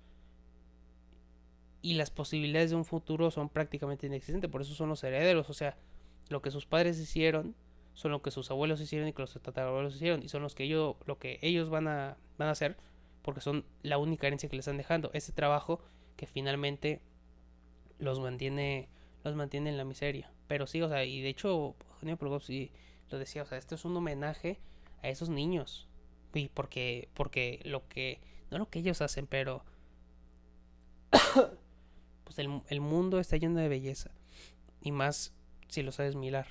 y las posibilidades de un futuro son prácticamente inexistentes, por eso son los herederos, o sea, lo que sus padres hicieron son lo que sus abuelos hicieron y que los tatarabuelos hicieron y son lo que ellos van a hacer porque son la única herencia que les están dejando, ese trabajo que finalmente los mantiene en la miseria. Pero sí, o sea, y de hecho, Eugenio Prokop sí lo decía, o sea, esto es un homenaje a esos niños. Y porque no lo que ellos hacen, pero pues el mundo está lleno de belleza. Y más si lo sabes mirar.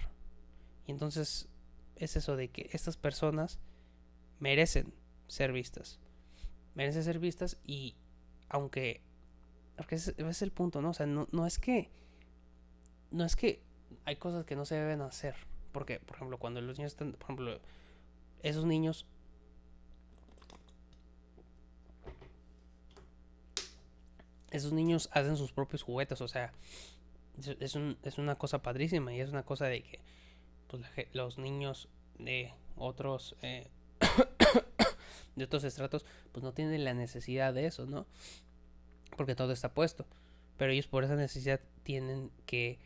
Y entonces es eso de que estas personas merecen ser vistas. Merecen ser vistas y aunque, porque ese es el punto, ¿no? O sea, no es que hay cosas que no se deben hacer. Porque, por ejemplo, cuando los niños están, por ejemplo, esos niños, esos niños hacen sus propios juguetes, o sea, es una cosa padrísima y es una cosa de que pues, los niños de otros de otros estratos pues no tienen la necesidad de eso, ¿no? Porque todo está puesto. Pero ellos por esa necesidad tienen que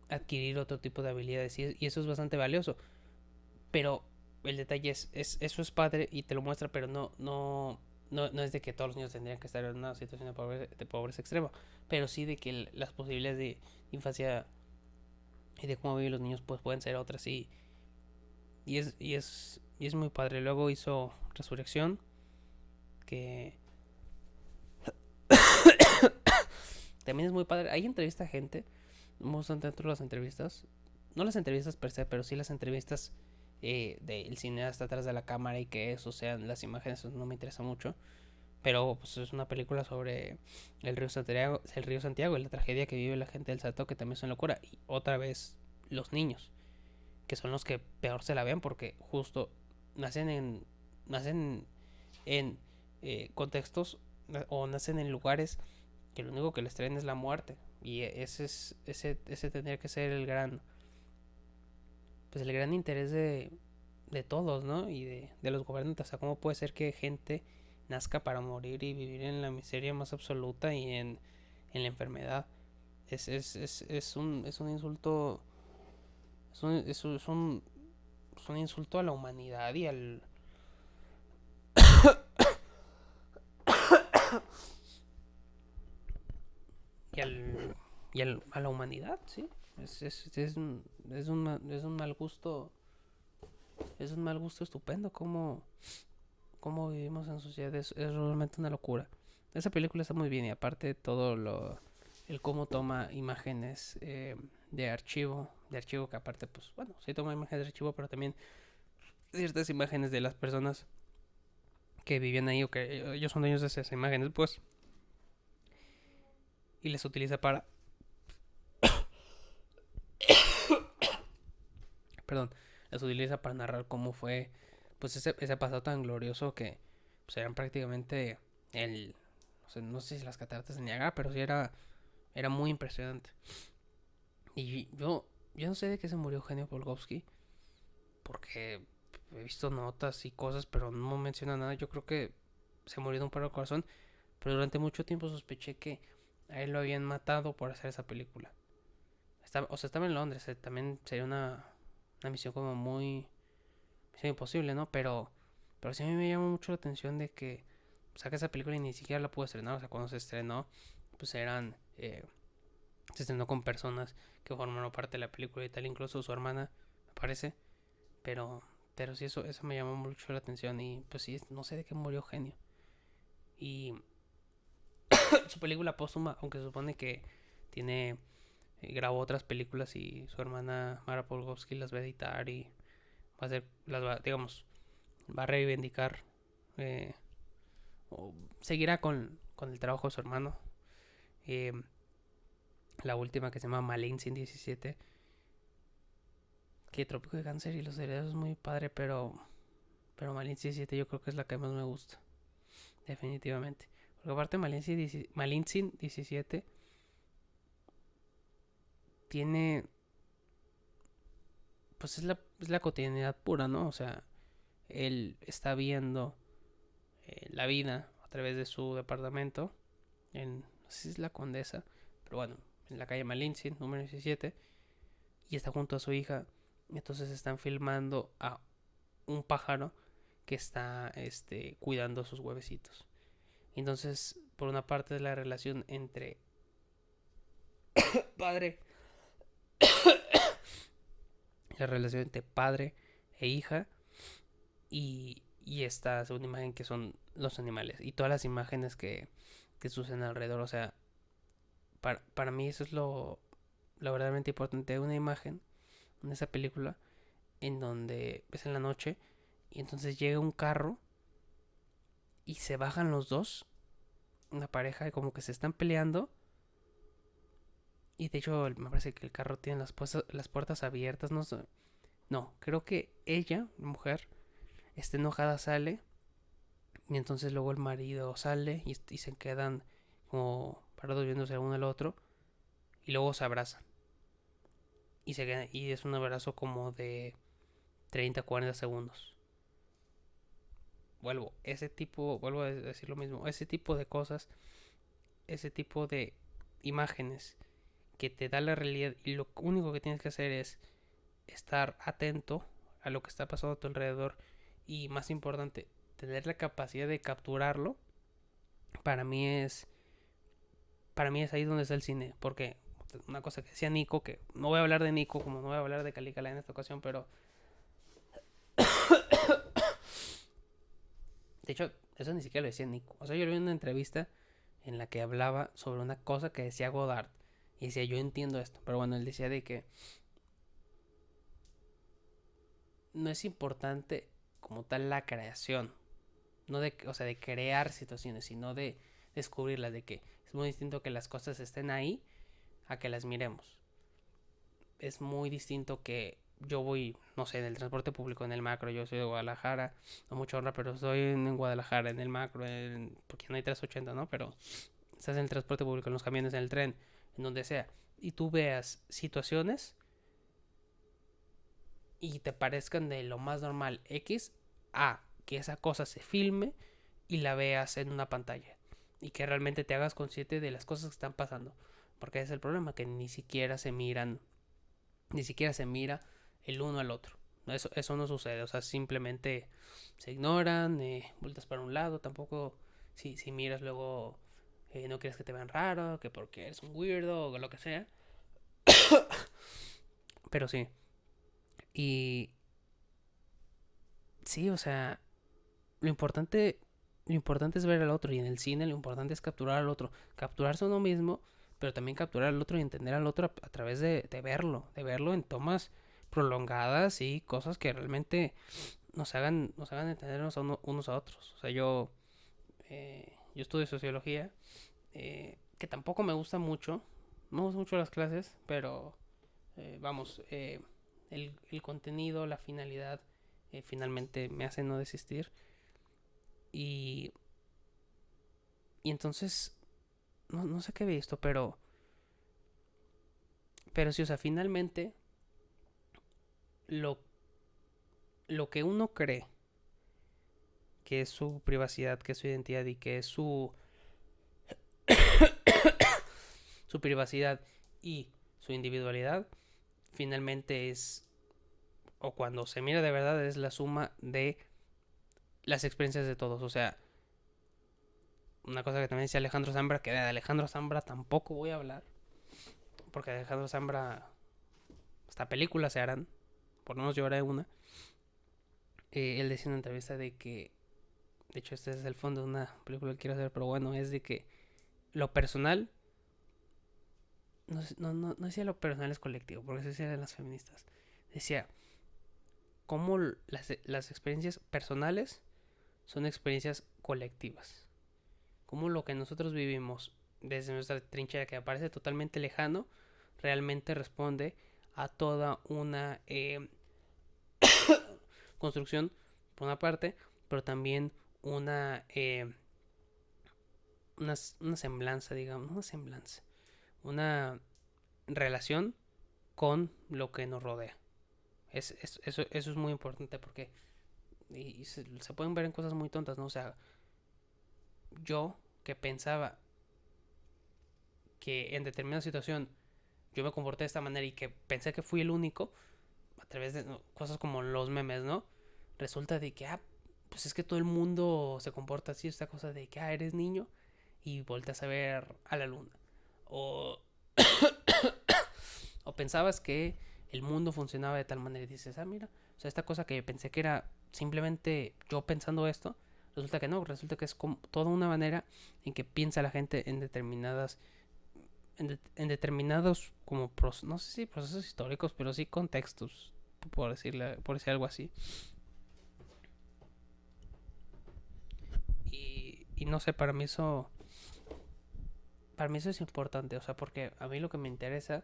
adquirir otro tipo de habilidades y eso es bastante valioso. Pero el detalle eso es padre y te lo muestra, pero no es de que todos los niños tendrían que estar en una situación de pobreza extrema, pero sí de que las posibilidades de infancia y de cómo viven los niños pues pueden ser otras y es muy padre. Luego hizo Resurrección, que también es muy padre. Ahí entrevista a gente, me gustan tanto las entrevistas, no las entrevistas per se, pero sí las entrevistas del cineasta atrás de la cámara y que eso sean las imágenes, eso no me interesa mucho. Pero pues es una película sobre el río Santiago y la tragedia que vive la gente del Salto, que también es una locura. Y otra vez los niños, que son los que peor se la ven porque justo nacen en contextos o nacen en lugares que lo único que les traen es la muerte. Y ese tendría que ser el gran interés de todos, ¿no? Y de los gobernantes. O sea, ¿cómo puede ser que gente nazca para morir y vivir en la miseria más absoluta y en la enfermedad? Es un insulto. Es un insulto a la humanidad y al, a la humanidad, sí. Es un mal gusto. Es un mal gusto estupendo. Cómo vivimos en sociedad es realmente una locura. Esa película está muy bien y aparte todo el cómo toma imágenes de archivo que aparte pues bueno, sí toma imágenes de archivo, pero también ciertas imágenes de las personas que vivían ahí o que ellos son dueños de esas imágenes, pues, y les utiliza para, perdón, las utiliza para narrar cómo fue, pues, ese pasado tan glorioso que, pues, eran prácticamente el, no sé si las cataratas de Niagara, pero sí era muy impresionante. Y yo no sé de qué se murió Eugenio Volkovsky, porque he visto notas y cosas, pero no menciona nada. Yo creo que se murió de un paro al corazón, pero durante mucho tiempo sospeché que a él lo habían matado por hacer esa película. Estaba en Londres, también sería una misión como muy... Misión imposible, ¿no? Pero sí a mí me llama mucho la atención de que saca esa película y ni siquiera la pudo estrenar. O sea, cuando se estrenó, pues se estrenó con personas que formaron parte de la película y tal, incluso su hermana, me parece. Pero, pero sí, eso me llamó mucho la atención y pues sí, no sé de qué murió Genio. Y su película póstuma, aunque se supone que tiene grabó otras películas y su hermana Mara Polgovsky las va a editar y va a hacer, digamos, va a reivindicar eh, o seguirá con el trabajo de su hermano. Eh, la última que se llama Malin 117, que Trópico de Cáncer y los Herederos es muy padre, pero Malin 117 yo creo que es la que más me gusta, definitivamente. Porque aparte Malin 117 tiene, pues es la cotidianidad pura, ¿no? O sea, él está viendo la vida a través de su departamento en, no sé si es la Condesa, pero bueno, en la calle Malintzin, número 17, y está junto a su hija. Entonces están filmando a un pájaro que está cuidando sus huevecitos. Entonces, por una parte de la relación entre padre, la relación entre padre e hija, y esta segunda imagen que son los animales y todas las imágenes que suceden alrededor. O sea, para mí eso es lo verdaderamente importante de una imagen en esa película, en donde es en la noche y entonces llega un carro y se bajan los dos, una pareja, y como que se están peleando. Y de hecho me parece que el carro tiene las puertas abiertas, no sé. No, creo que ella, la mujer, está enojada, sale. Y entonces luego el marido sale y se quedan como parados viéndose el uno al otro. Y luego se abrazan. Y es un abrazo como de 30-40 segundos. Vuelvo a decir lo mismo. Ese tipo de cosas, ese tipo de imágenes que te da la realidad y lo único que tienes que hacer es estar atento a lo que está pasando a tu alrededor y, más importante, tener la capacidad de capturarlo. Para mí es para mí es ahí donde está el cine, porque una cosa que decía Nico, que no voy a hablar de Nico como no voy a hablar de Calicala en esta ocasión, pero de hecho eso ni siquiera lo decía Nico. O sea, yo vi una entrevista en la que hablaba sobre una cosa que decía Godard y decía, yo entiendo esto, pero bueno, él decía de que no es importante como tal la creación, no de, o sea, de crear situaciones, sino de descubrirlas, de que es muy distinto que las cosas estén ahí a que las miremos. Es muy distinto que yo voy, no sé, en el transporte público, en el macro, yo soy de Guadalajara, no mucha honra, pero estoy en Guadalajara, en el macro, porque no hay 380, ¿no? Pero estás en el transporte público, en los camiones, en el tren, en donde sea, y tú veas situaciones y te parezcan de lo más normal X a que esa cosa se filme y la veas en una pantalla y que realmente te hagas consciente de las cosas que están pasando, porque ese es el problema, que ni siquiera se mira el uno al otro. Eso no sucede, o sea, simplemente se ignoran, vueltas para un lado, tampoco si miras luego no quieres que te vean raro, que porque eres un weirdo o lo que sea, pero sí. Y sí, o sea, lo importante, lo importante es ver al otro, y en el cine lo importante es capturar al otro, capturarse a uno mismo, pero también capturar al otro y entender al otro a través de verlo en tomas prolongadas y cosas que realmente nos hagan entendernos unos a otros. O sea, yo estudio sociología, que tampoco me gusta mucho, no me gustan mucho las clases, pero vamos, el contenido, la finalidad, finalmente me hace no desistir. Y, y entonces, no sé qué he visto, pero sí, o sea, finalmente lo, lo que uno cree que es su privacidad, que es su identidad y que es su privacidad y su individualidad, finalmente es, o cuando se mira de verdad, es la suma de las experiencias de todos. O sea, una cosa que también decía Alejandro Zambra, que de Alejandro Zambra tampoco voy a hablar, porque Alejandro Zambra, hasta películas se harán, por lo menos yo haré una. Él decía en una entrevista de que, de hecho este es el fondo de una película que quiero hacer, pero bueno, es de que lo personal, no decía lo personal es colectivo, porque eso decían las feministas. Decía, cómo las experiencias personales son experiencias colectivas. Cómo lo que nosotros vivimos desde nuestra trinchera, que aparece totalmente lejano, realmente responde a toda una construcción, por una parte, pero también una, una semblanza, digamos, una semblanza, una relación con lo que nos rodea. Eso es muy importante porque se pueden ver en cosas muy tontas, ¿no? O sea, yo que pensaba que en determinada situación yo me comporté de esta manera y que pensé que fui el único, a través de cosas como los memes, ¿no? Resulta de que, pues es que todo el mundo se comporta así, esta cosa de que, eres niño y volteas a ver a la luna. O, o pensabas que el mundo funcionaba de tal manera y dices, mira, o sea, esta cosa que pensé que era simplemente yo pensando esto, resulta que no, resulta que es como toda una manera en que piensa la gente en determinadas en determinados como no sé si procesos históricos, pero sí contextos, por decir algo así. Y no sé, para mí eso es importante, o sea, porque a mí lo que me interesa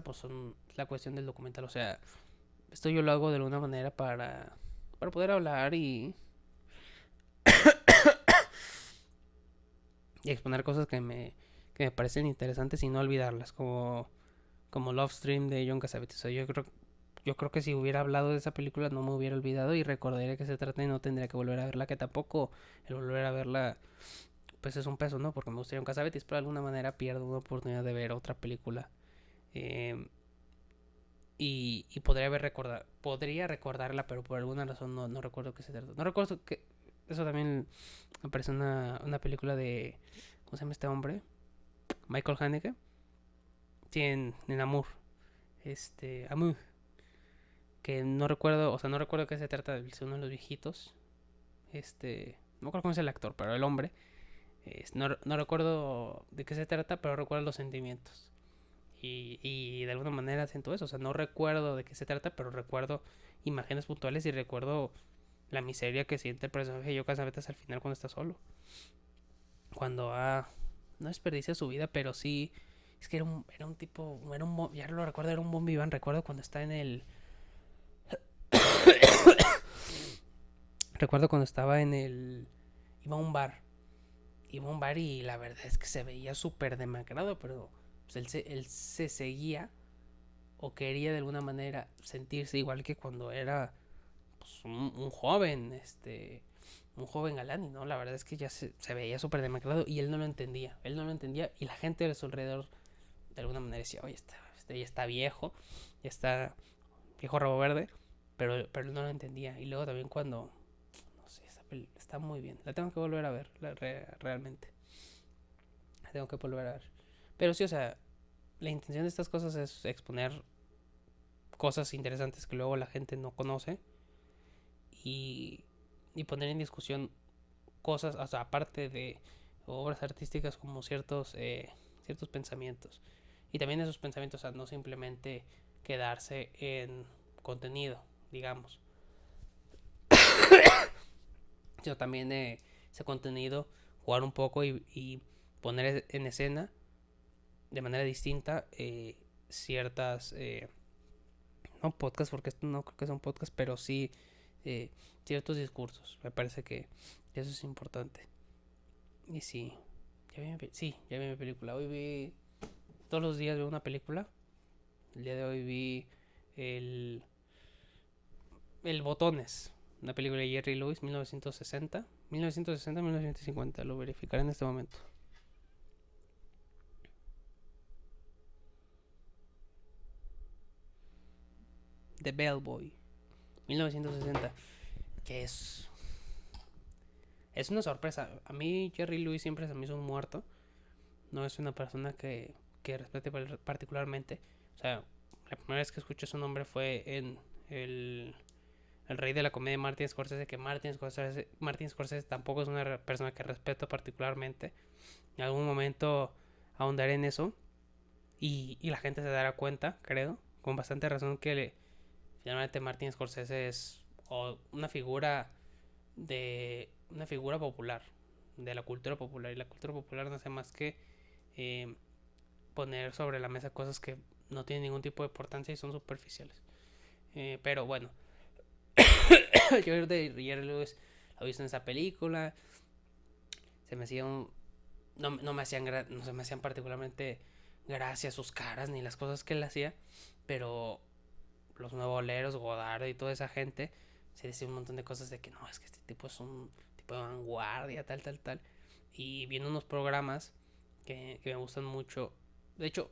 pues son la cuestión del documental, o sea, esto yo lo hago de alguna manera para poder hablar y exponer cosas que me parecen interesantes y no olvidarlas, como Love Stream de John Cassavetes. O sea, yo creo que si hubiera hablado de esa película no me hubiera olvidado y recordaría que se trata y no tendría que volver a verla, que tampoco el volver a verla pues es un peso, ¿no? Porque me gustaría un Cassavetes, pero de alguna manera pierdo una oportunidad de ver otra película. Eh, y podría recordarla, pero por alguna razón no recuerdo qué se trata. No recuerdo que eso también me parece una película de, ¿cómo se llama este hombre? Michael Haneke. Tiene en Amour, Amour, que no recuerdo, o sea, no recuerdo qué se trata de uno de los viejitos. No recuerdo cómo es el actor, pero el hombre. No recuerdo de qué se trata, pero recuerdo los sentimientos. Y de alguna manera siento eso, o sea, no recuerdo de qué se trata, pero recuerdo imágenes puntuales y recuerdo la miseria que siente el personaje de Yoko Sabetas al final cuando está solo. Cuando no desperdicia su vida, pero sí, es que era un tipo, ya lo recuerdo, era un bon vivant. Recuerdo cuando está en el, recuerdo cuando estaba en el, iba a un bar, iba a un bar y la verdad es que se veía súper demacrado, pero pues él se seguía o quería de alguna manera sentirse igual que cuando era pues, un joven, un joven galán, y no, la verdad es que ya se veía súper demacrado y él no lo entendía y la gente de su alrededor de alguna manera decía, oye, ya está viejo, ya está viejo rabo verde, pero él no lo entendía. Y luego también cuando, no sé, está muy bien, la tengo que volver a ver, realmente, la tengo que volver a ver. Pero sí, o sea, la intención de estas cosas es exponer cosas interesantes que luego la gente no conoce y, y poner en discusión cosas, o sea, aparte de obras artísticas como ciertos pensamientos. Y también esos pensamientos, o sea, no simplemente quedarse en contenido, digamos, sino también ese contenido, jugar un poco y poner en escena de manera distinta ciertas, no podcasts, porque esto no creo que son podcasts, pero sí ciertos discursos. Me parece que eso es importante. Y sí, ya vi mi película. Hoy vi, todos los días veo una película. El día de hoy vi el, el Botones, una película de Jerry Lewis, 1960, lo verificaré en este momento. The Bellboy, 1960, que es una sorpresa. A mí Jerry Lewis siempre se me hizo un muerto. No es una persona que respete particularmente. O sea, la primera vez que escuché su nombre fue en el rey de la comedia, Martin Scorsese, que Martin Scorsese tampoco es una persona que respeto particularmente. En algún momento ahondaré en eso y la gente se dará cuenta, creo, con bastante razón, que finalmente Martin Scorsese es una figura popular, de la cultura popular, y la cultura popular no hace más que eh, poner sobre la mesa cosas que no tienen ningún tipo de importancia y son superficiales. Pero bueno, yo de Jerry Lewis lo he visto en esa película. Se me hacía no me hacían no se me hacían particularmente gracia sus caras ni las cosas que él hacía, pero los nuevoleros, Godard y toda esa gente se decía un montón de cosas de que no, es que este tipo es un tipo de vanguardia, tal. Y viendo unos programas que me gustan mucho. De hecho,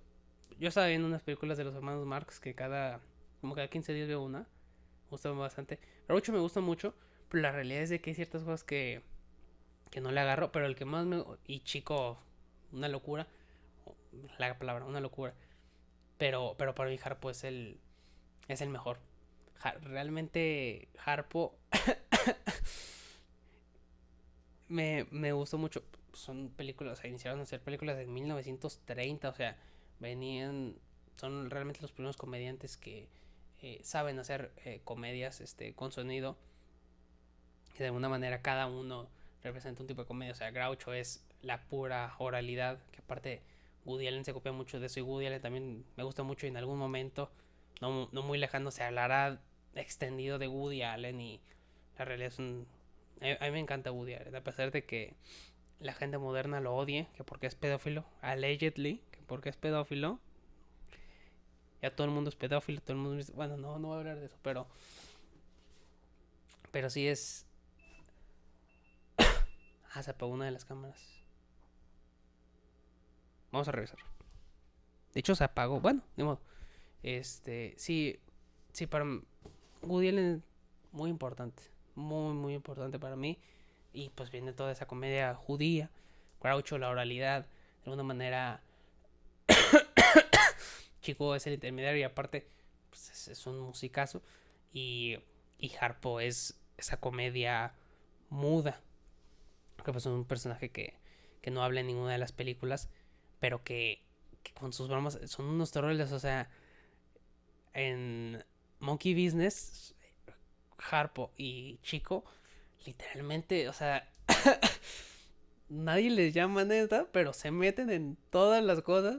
yo estaba viendo unas películas de los hermanos Marx que como cada 15 días veo una. Me gustan bastante. Groucho me gusta mucho, pero la realidad es de que hay ciertas cosas que no le agarro, pero el que más me... Y Chico, una locura. La palabra, una locura. Pero para mi Harpo es el mejor. Realmente Harpo me gustó mucho. Son películas, o sea, iniciaron a hacer películas en 1930, o sea, son realmente los primeros comediantes que saben hacer comedias con sonido. Y de alguna manera cada uno representa un tipo de comedia. O sea, Groucho es la pura oralidad, que aparte Woody Allen se copia mucho de eso y Woody Allen también me gusta mucho y en algún momento, no muy lejano, se hablará extendido de Woody Allen y la realidad es un... A mí me encanta Woody Allen, a pesar de que la gente moderna lo odie, que porque es pedófilo, allegedly, que porque es pedófilo, ya todo el mundo es pedófilo, todo el mundo... Bueno, no voy a hablar de eso, pero sí es... Se apagó una de las cámaras. Vamos a revisar. De hecho, se apagó. Bueno, de modo. Sí, para Woody Allen muy importante. Muy importante para mí. Y pues viene toda esa comedia judía. Groucho, la oralidad. De alguna manera, Chico es el intermediario y aparte pues, es un musicazo. Y Harpo es esa comedia muda. Que pues es un personaje que no habla en ninguna de las películas. Pero que con sus bromas son unos troles. O sea, en Monkey Business, Harpo y Chico, literalmente, o sea, nadie les llama neta, pero se meten en todas las cosas.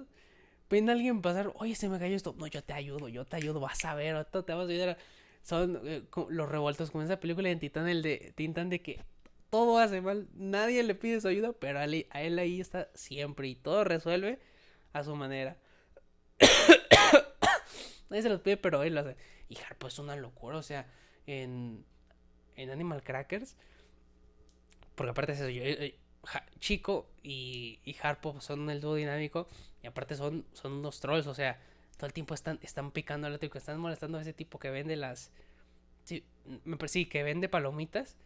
Ven a alguien pasar, oye, se me cayó esto. No, yo te ayudo, vas a ver, ahorita te vas a ayudar. Son los revueltos con esa película de Tintán de que todo hace mal, nadie le pide su ayuda, pero a él ahí está siempre y todo resuelve a su manera. Nadie se los pide, pero él lo hace. Y Harpo es una locura, o sea, en Animal Crackers, porque aparte es eso, Chico y Harpo son el dúo dinámico, y aparte son unos trolls, o sea, todo el tiempo están picando al otro, están molestando a ese tipo que vende sí, que vende palomitas,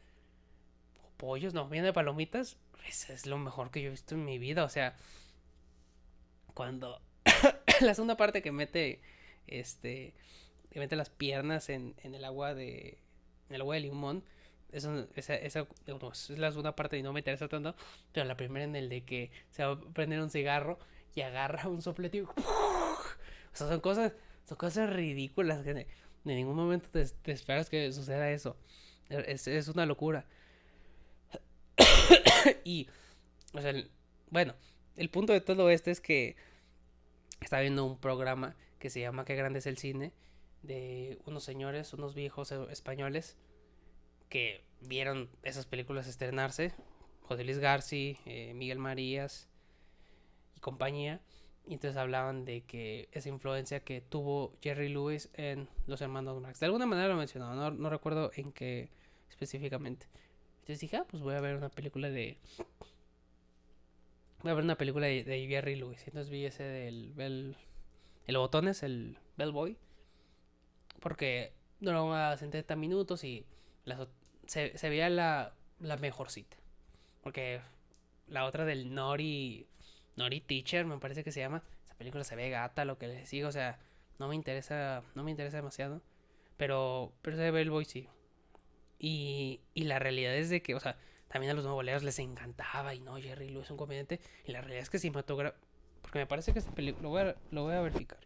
o pollos, no, vende palomitas, es lo mejor que yo he visto en mi vida, o sea, cuando la segunda parte que mete las piernas en el agua en el agua de limón. Esa es la segunda parte y no me interesa tanto. Pero la primera en el de que se va a prender un cigarro y agarra un soplete y... O sea, son cosas ridículas. En ningún momento te esperas que suceda eso. Es una locura. Y, o sea, bueno, el punto de todo esto es que estaba viendo un programa que se llama Qué grande es el cine, de unos señores, unos viejos españoles que vieron esas películas estrenarse, José Luis García, Miguel Marías y compañía, y entonces hablaban de que esa influencia que tuvo Jerry Lewis en Los Hermanos Marx. De alguna manera lo mencionaba, no recuerdo en qué específicamente. Entonces dije, pues voy a ver una película de... Voy a ver una película de Jerry Lewis. Entonces vi ese el Botones, el Bellboy, porque duraba 70 minutos y las, se veía la mejor cita. Porque la otra del Nori Teacher, me parece que se llama, esa película se ve gata, lo que les digo, o sea, no me interesa demasiado. Pero ese Bellboy sí. Y la realidad es de que, o sea, también a los novoleros les encantaba y no, Jerry Lewis es un comediante. Y la realidad es que cinematografía, porque me parece que esta película, lo voy a verificar.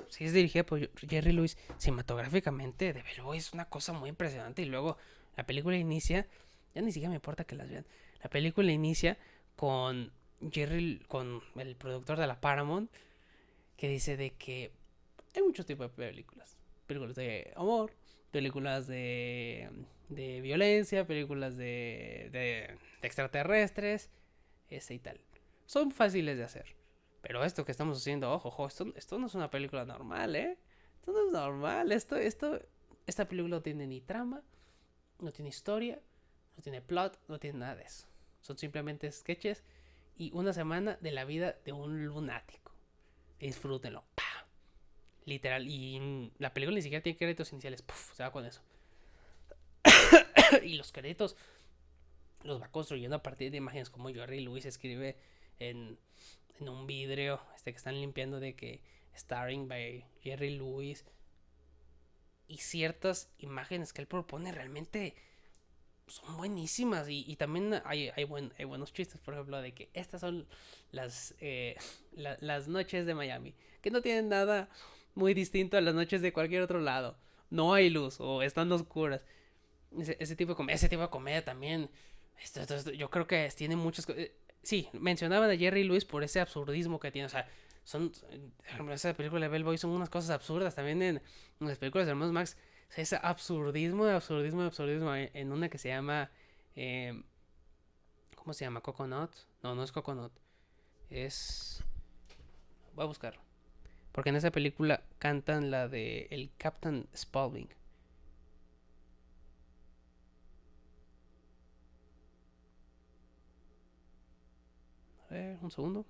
Si es dirigida por Jerry Lewis, cinematográficamente, de Bellboy es una cosa muy impresionante. Y luego la película inicia, ya ni siquiera me importa que las vean. La película inicia con con el productor de la Paramount, que dice de que hay muchos tipos de películas. Películas de amor, películas de violencia, películas de extraterrestres, y tal. Son fáciles de hacer. Pero esto que estamos haciendo, ojo, esto no es una película normal, ¿eh? Esto no es normal. Esta película no tiene ni trama, no tiene historia, no tiene plot, no tiene nada de eso. Son simplemente sketches y una semana de la vida de un lunático. Disfrútenlo. ¡Pah! Literal. Y la película ni siquiera tiene créditos iniciales. ¡Puf! Se va con eso. Y los créditos los va construyendo a partir de imágenes como Jerry Lewis escribe en, en un vidrio que están limpiando de que starring by Jerry Lewis, y ciertas imágenes que él propone realmente son buenísimas, y también hay buenos chistes, por ejemplo, de que estas son las noches de Miami, que no tienen nada muy distinto a las noches de cualquier otro lado. No hay luz o están oscuras. Ese tipo de comedia también. Yo creo que tiene muchas cosas. Sí, mencionaban a Jerry Lewis por ese absurdismo que tiene. O sea, son. Por ejemplo, esa película de Bellboy son unas cosas absurdas. También en las películas de Hermanos Max. O sea, ese absurdismo de absurdismo de absurdismo. En una que se llama. Eh, ¿Cómo se llama? ¿Coconut? No, no es Coconut. Es. Voy a buscar. Porque en esa película cantan la de El Captain Spaulding. A ver, un segundo.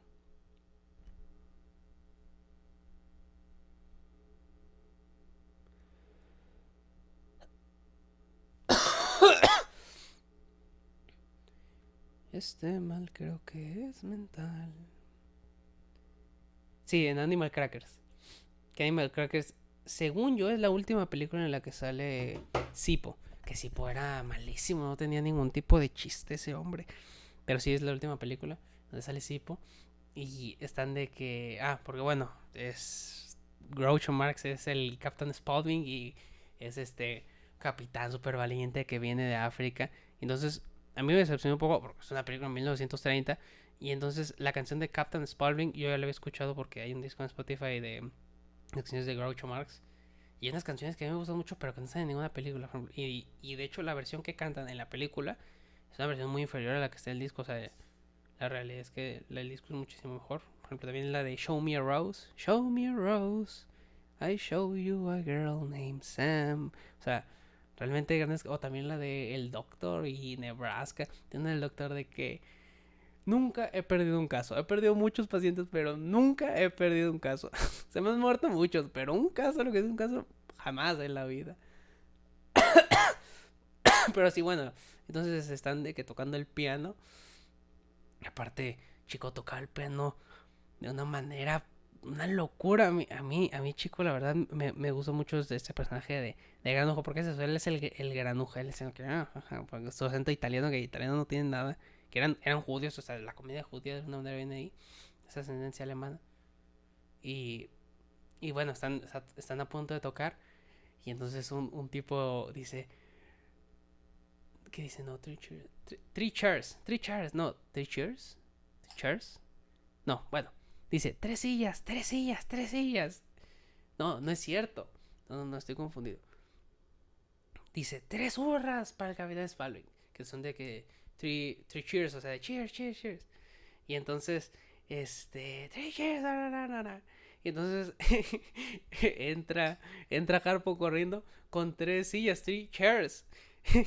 Este mal creo que es mental. Sí, en Animal Crackers. Que Animal Crackers, según yo, es la última película en la que sale Sipo. Que Sipo era malísimo, no tenía ningún tipo de chiste ese hombre. Pero sí es la última película donde sale Sipo. Y están de que. Porque bueno, es. Groucho Marx es el Captain Spaulding y es este capitán súper valiente que viene de África. Entonces, a mí me decepcionó un poco porque es una película de 1930. Y entonces la canción de Captain Spaulding yo ya la había escuchado porque hay un disco en Spotify de canciones de Groucho Marx. Y hay unas canciones que a mí me gustan mucho, pero que no están en ninguna película. Y de hecho, la versión que cantan en la película es una versión muy inferior a la que está en el disco. O sea, la realidad es que el disco es muchísimo mejor. Por ejemplo, también la de Show Me a Rose. Show me a rose. I show you a girl named Sam. O sea, realmente grandes. O también la de El Doctor y Nebraska. Tiene el Doctor de que nunca he perdido un caso. He perdido muchos pacientes, pero nunca he perdido un caso. Se me han muerto muchos, pero un caso, lo que es un caso, jamás en la vida. Pero sí, bueno, entonces están de que tocando el piano. Y aparte, chico, tocaba el piano de una manera, una locura. A mí chico, la verdad, me gustó mucho este personaje de Granuja, porque él es el Granuja, él es el que, porque su acento italiano, que italiano no tiene nada, que eran judíos, o sea, la comedia judía de una manera viene ahí, esa ascendencia alemana. Y, Y bueno, están a punto de tocar. Y entonces un tipo dice, ¿qué dice? No, three chairs, no, three chairs, chairs. No, bueno, dice, tres sillas, tres sillas, tres sillas. No, no es cierto. No, no, estoy confundido. Dice, tres hurras para el Capitán Spaulding. Que son de que, three cheers, o sea, de cheers, cheers, cheers. Y entonces, three cheers, na, na, na, na. Y entonces entra Harpo corriendo con tres sillas, three chairs. Y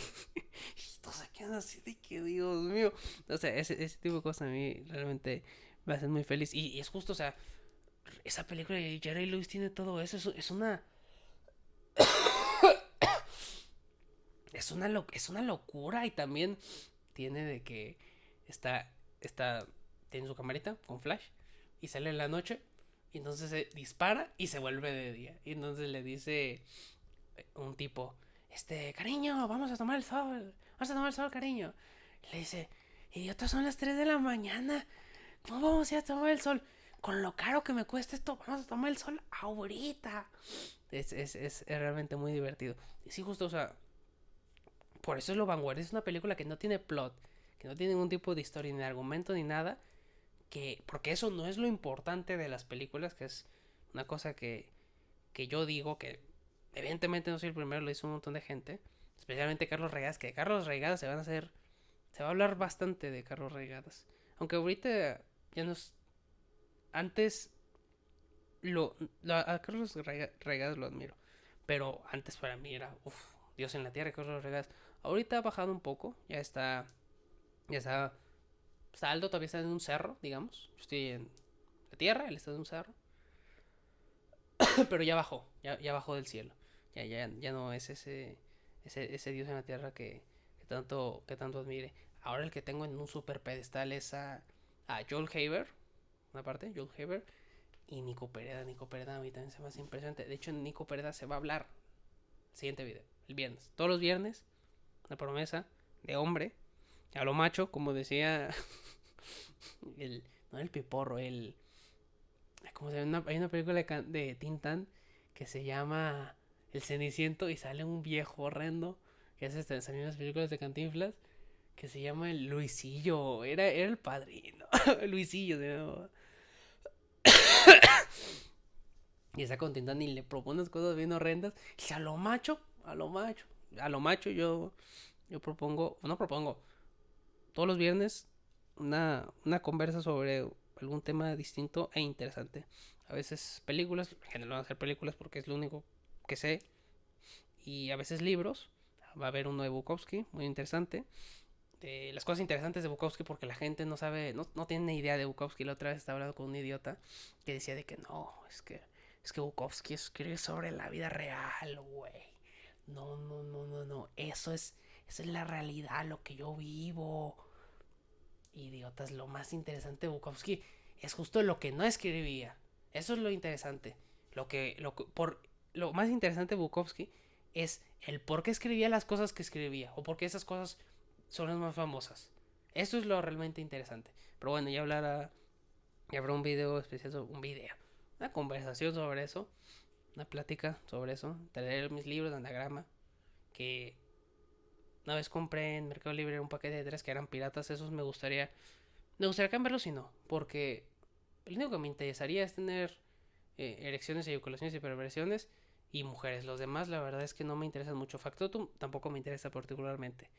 todos se quedan así de que, Dios mío. O sea, ese tipo de cosas a mí realmente me hacen muy feliz. Y es justo, o sea, esa película de Jerry Lewis tiene todo eso. Es una locura. Y también tiene de que está tiene su camarita con flash y sale en la noche y entonces se dispara y se vuelve de día. Y entonces le dice un tipo, cariño, vamos a tomar el sol. Vamos a tomar el sol, cariño. Y le dice, idiota, son las 3 de la mañana. ¿Cómo vamos a ir a tomar el sol? Con lo caro que me cuesta esto, vamos a tomar el sol ahorita. Es realmente muy divertido. Y sí, justo, o sea, por eso es lo vanguardia. Es una película que no tiene plot, que no tiene ningún tipo de historia, ni argumento, ni nada. Porque eso no es lo importante de las películas, que es una cosa que yo digo que evidentemente no soy el primero, lo hizo un montón de gente, especialmente Carlos Regadas, que de Carlos Regadas se va a hablar bastante de Carlos Regadas, aunque ahorita ya no es, antes a Carlos Regadas lo admiro, pero antes para mí era, Dios en la tierra, Carlos Regadas. Ahorita ha bajado un poco, ya está alto, todavía está en un cerro, digamos. Yo estoy en la tierra, él está en un cerro. Pero ya bajó, ya bajó del cielo. Ya no es ese Dios en la tierra que tanto admire. Ahora el que tengo en un super pedestal es a Joel Haber, una parte, Joel Haber, y Nico Pereda. Nico Pereda a mí también se me hace impresionante. De hecho, en Nico Pereda se va a hablar el siguiente video, el viernes. Todos los viernes, la promesa de hombre, a lo macho, como decía no el piporro, como se llama, hay una película de Tintán que se llama El Ceniciento y sale un viejo horrendo que salió en las películas de Cantinflas que se llama el Luisillo, era el padrino. Luisillo se llama. Y está con Tintán y le propones cosas bien horrendas y a lo macho yo propongo, no propongo, todos los viernes una conversa sobre algún tema distinto e interesante. A veces películas, en general van a ser películas porque es lo único que sé. Y a veces libros. Va a haber uno de Bukowski, muy interesante. Las cosas interesantes de Bukowski porque la gente no sabe, no tiene ni idea de Bukowski. La otra vez estaba hablando con un idiota que decía de que no, es que Bukowski escribe sobre la vida real, güey. No, no, no, no, no. Eso es la realidad, lo que yo vivo. Idiotas, lo más interesante de Bukowski es justo lo que no escribía. Eso es lo interesante. Lo más interesante de Bukowski es el por qué escribía las cosas que escribía o por qué esas cosas son las más famosas. Eso es lo realmente interesante. Pero bueno, ya habrá un video especial sobre un video, una conversación sobre eso, una plática sobre eso. Traeré mis libros de anagrama que una vez compré en Mercado Libre un paquete de tres que eran piratas. Esos me gustaría cambiarlos y no, porque lo único que me interesaría es tener erecciones, eyaculaciones y perversiones y mujeres. Los demás, la verdad es que no me interesan mucho. Factotum tampoco me interesa particularmente.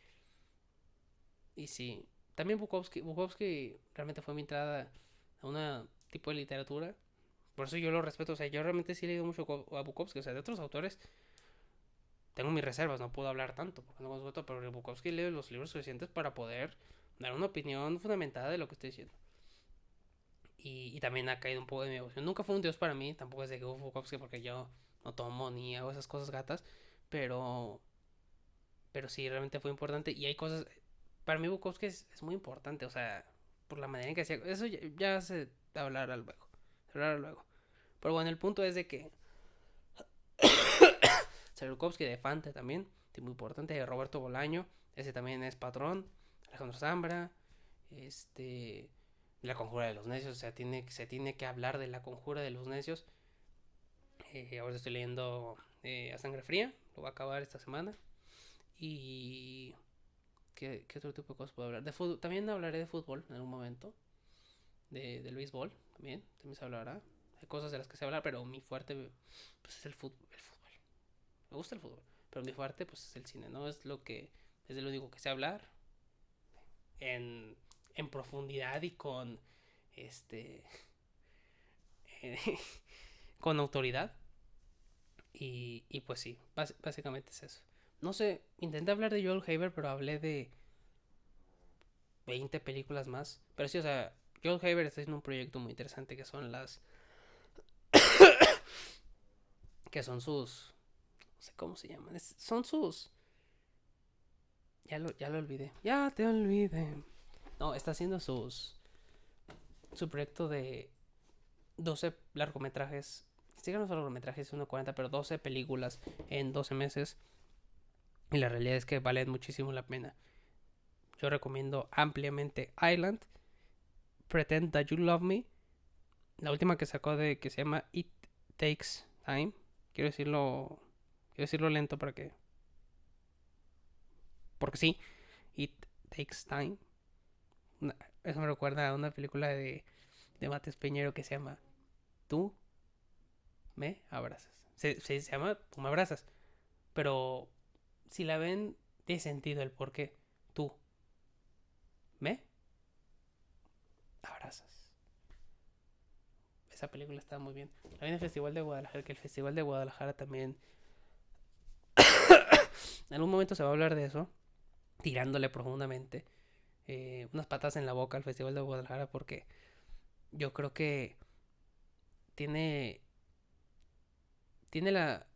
Y sí, también Bukowski realmente fue mi entrada a un tipo de literatura. Por eso yo lo respeto. O sea, yo realmente sí he leído mucho a Bukowski. O sea, de otros autores tengo mis reservas, no puedo hablar tanto porque no conozco, pero de Bukowski leo los libros suficientes para poder dar una opinión fundamentada de lo que estoy diciendo. Y también ha caído un poco de mi devoción. Nunca fue un dios para mí, tampoco es de que Bukowski porque yo no tomo ni hago esas cosas gatas, pero, pero sí, realmente fue importante. Y hay cosas, para mí Bukowski es muy importante, o sea, por la manera en que hacía, eso ya se hablará luego, Pero bueno, el punto es de que Bukowski de Fante también, muy importante, Roberto Bolaño, ese también es patrón, Alejandro Zambra, la conjura de los necios, o sea, se tiene que hablar de la conjura de los necios. Ahora estoy leyendo A Sangre Fría, lo voy a acabar esta semana. Y... ¿Qué otro tipo de cosas puedo hablar? De fútbol, también hablaré de fútbol en algún momento. Del béisbol también se hablará. Hay cosas de las que se habla, pero mi fuerte pues, es el fútbol. Me gusta el fútbol, pero mi fuerte pues es el cine, ¿no? Es de lo único que sé hablar en, en profundidad y con este con autoridad. Y pues sí, básicamente es eso. No sé, intenté hablar de Joel Haver, pero hablé de 20 películas más. Pero sí, o sea, Joel Haver está haciendo un proyecto muy interesante que son que son sus... No sé cómo se llaman. Son sus... Ya lo olvidé. Ya te olvidé. No, está haciendo su proyecto de 12 largometrajes. Sí, no son largometrajes, 1.40, pero 12 películas en 12 meses. Y la realidad es que valen muchísimo la pena. Yo recomiendo ampliamente Island, Pretend That You Love Me, la última que sacó de que se llama It Takes Time. Quiero decirlo, quiero decirlo lento para que, porque sí, It Takes Time. Eso me recuerda a una película de Mate Peñero que se llama Tú me abrazas. Se llama Tú me abrazas. Pero si la ven, tiene sentido el por qué. Tú me abrazas. Esa película está muy bien. La vi en el Festival de Guadalajara, que el Festival de Guadalajara también... En algún momento se va a hablar de eso, tirándole profundamente unas patas en la boca al Festival de Guadalajara, porque yo creo que tiene, tiene la...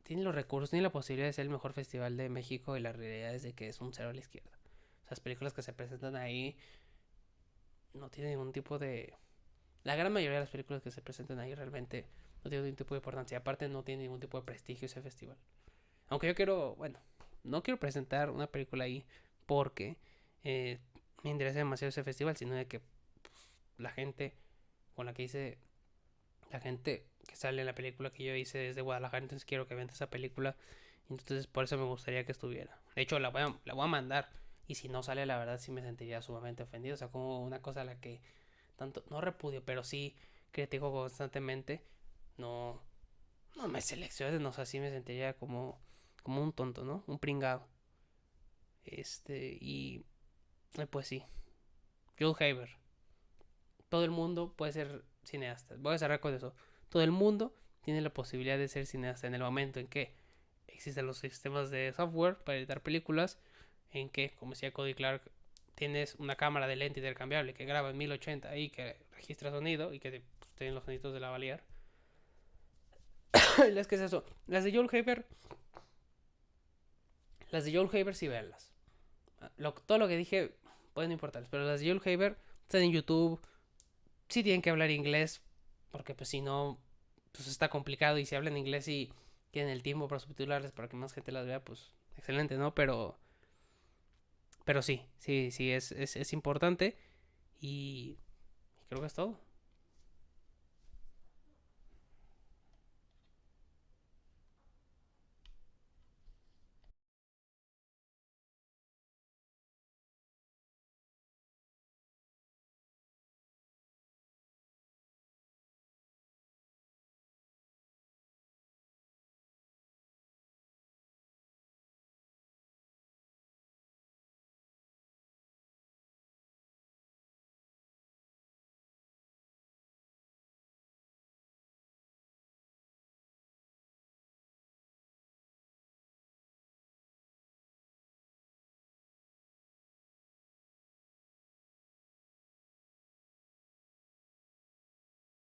Tiene los recursos, tiene la posibilidad de ser el mejor festival de México y la realidad es de que es un cero a la izquierda. O sea, las películas que se presentan ahí no tienen ningún tipo de... La gran mayoría de las películas que se presentan ahí realmente no tienen ningún tipo de importancia. Aparte no tiene ningún tipo de prestigio ese festival. Aunque yo quiero, bueno, no quiero presentar una película ahí porque eh, me interesa demasiado ese festival, sino de que la gente con la que hice, la gente que sale en la película que yo hice es de Guadalajara, entonces quiero que vean esa película. Entonces por eso me gustaría que estuviera. De hecho, la voy a mandar. Y si no sale, la verdad sí me sentiría sumamente ofendido. O sea, como una cosa a la que tanto, no repudio, pero sí critico constantemente. No, no me selecciones, no sé, así me sentiría como un tonto, ¿no? Un pringado. Y pues sí, Joel Haver. Todo el mundo puede ser cineasta. Voy a cerrar con eso. Todo el mundo tiene la posibilidad de ser cineasta en el momento en que existen los sistemas de software para editar películas, en que, como decía Cody Clark, tienes una cámara de lente intercambiable que graba en 1080 y que registra sonido y que pues, tienen los sonidos de lavalier. Las que es eso. Las de Joel Haver sí véanlas. Todo lo que dije puede no importarles, pero las de Joel Haver están en YouTube. Sí tienen que hablar inglés, porque pues si no, pues está complicado. Y si hablan inglés y tienen el tiempo para subtitularles para que más gente las vea, pues excelente, ¿no? Pero sí, es importante. Y creo que es todo.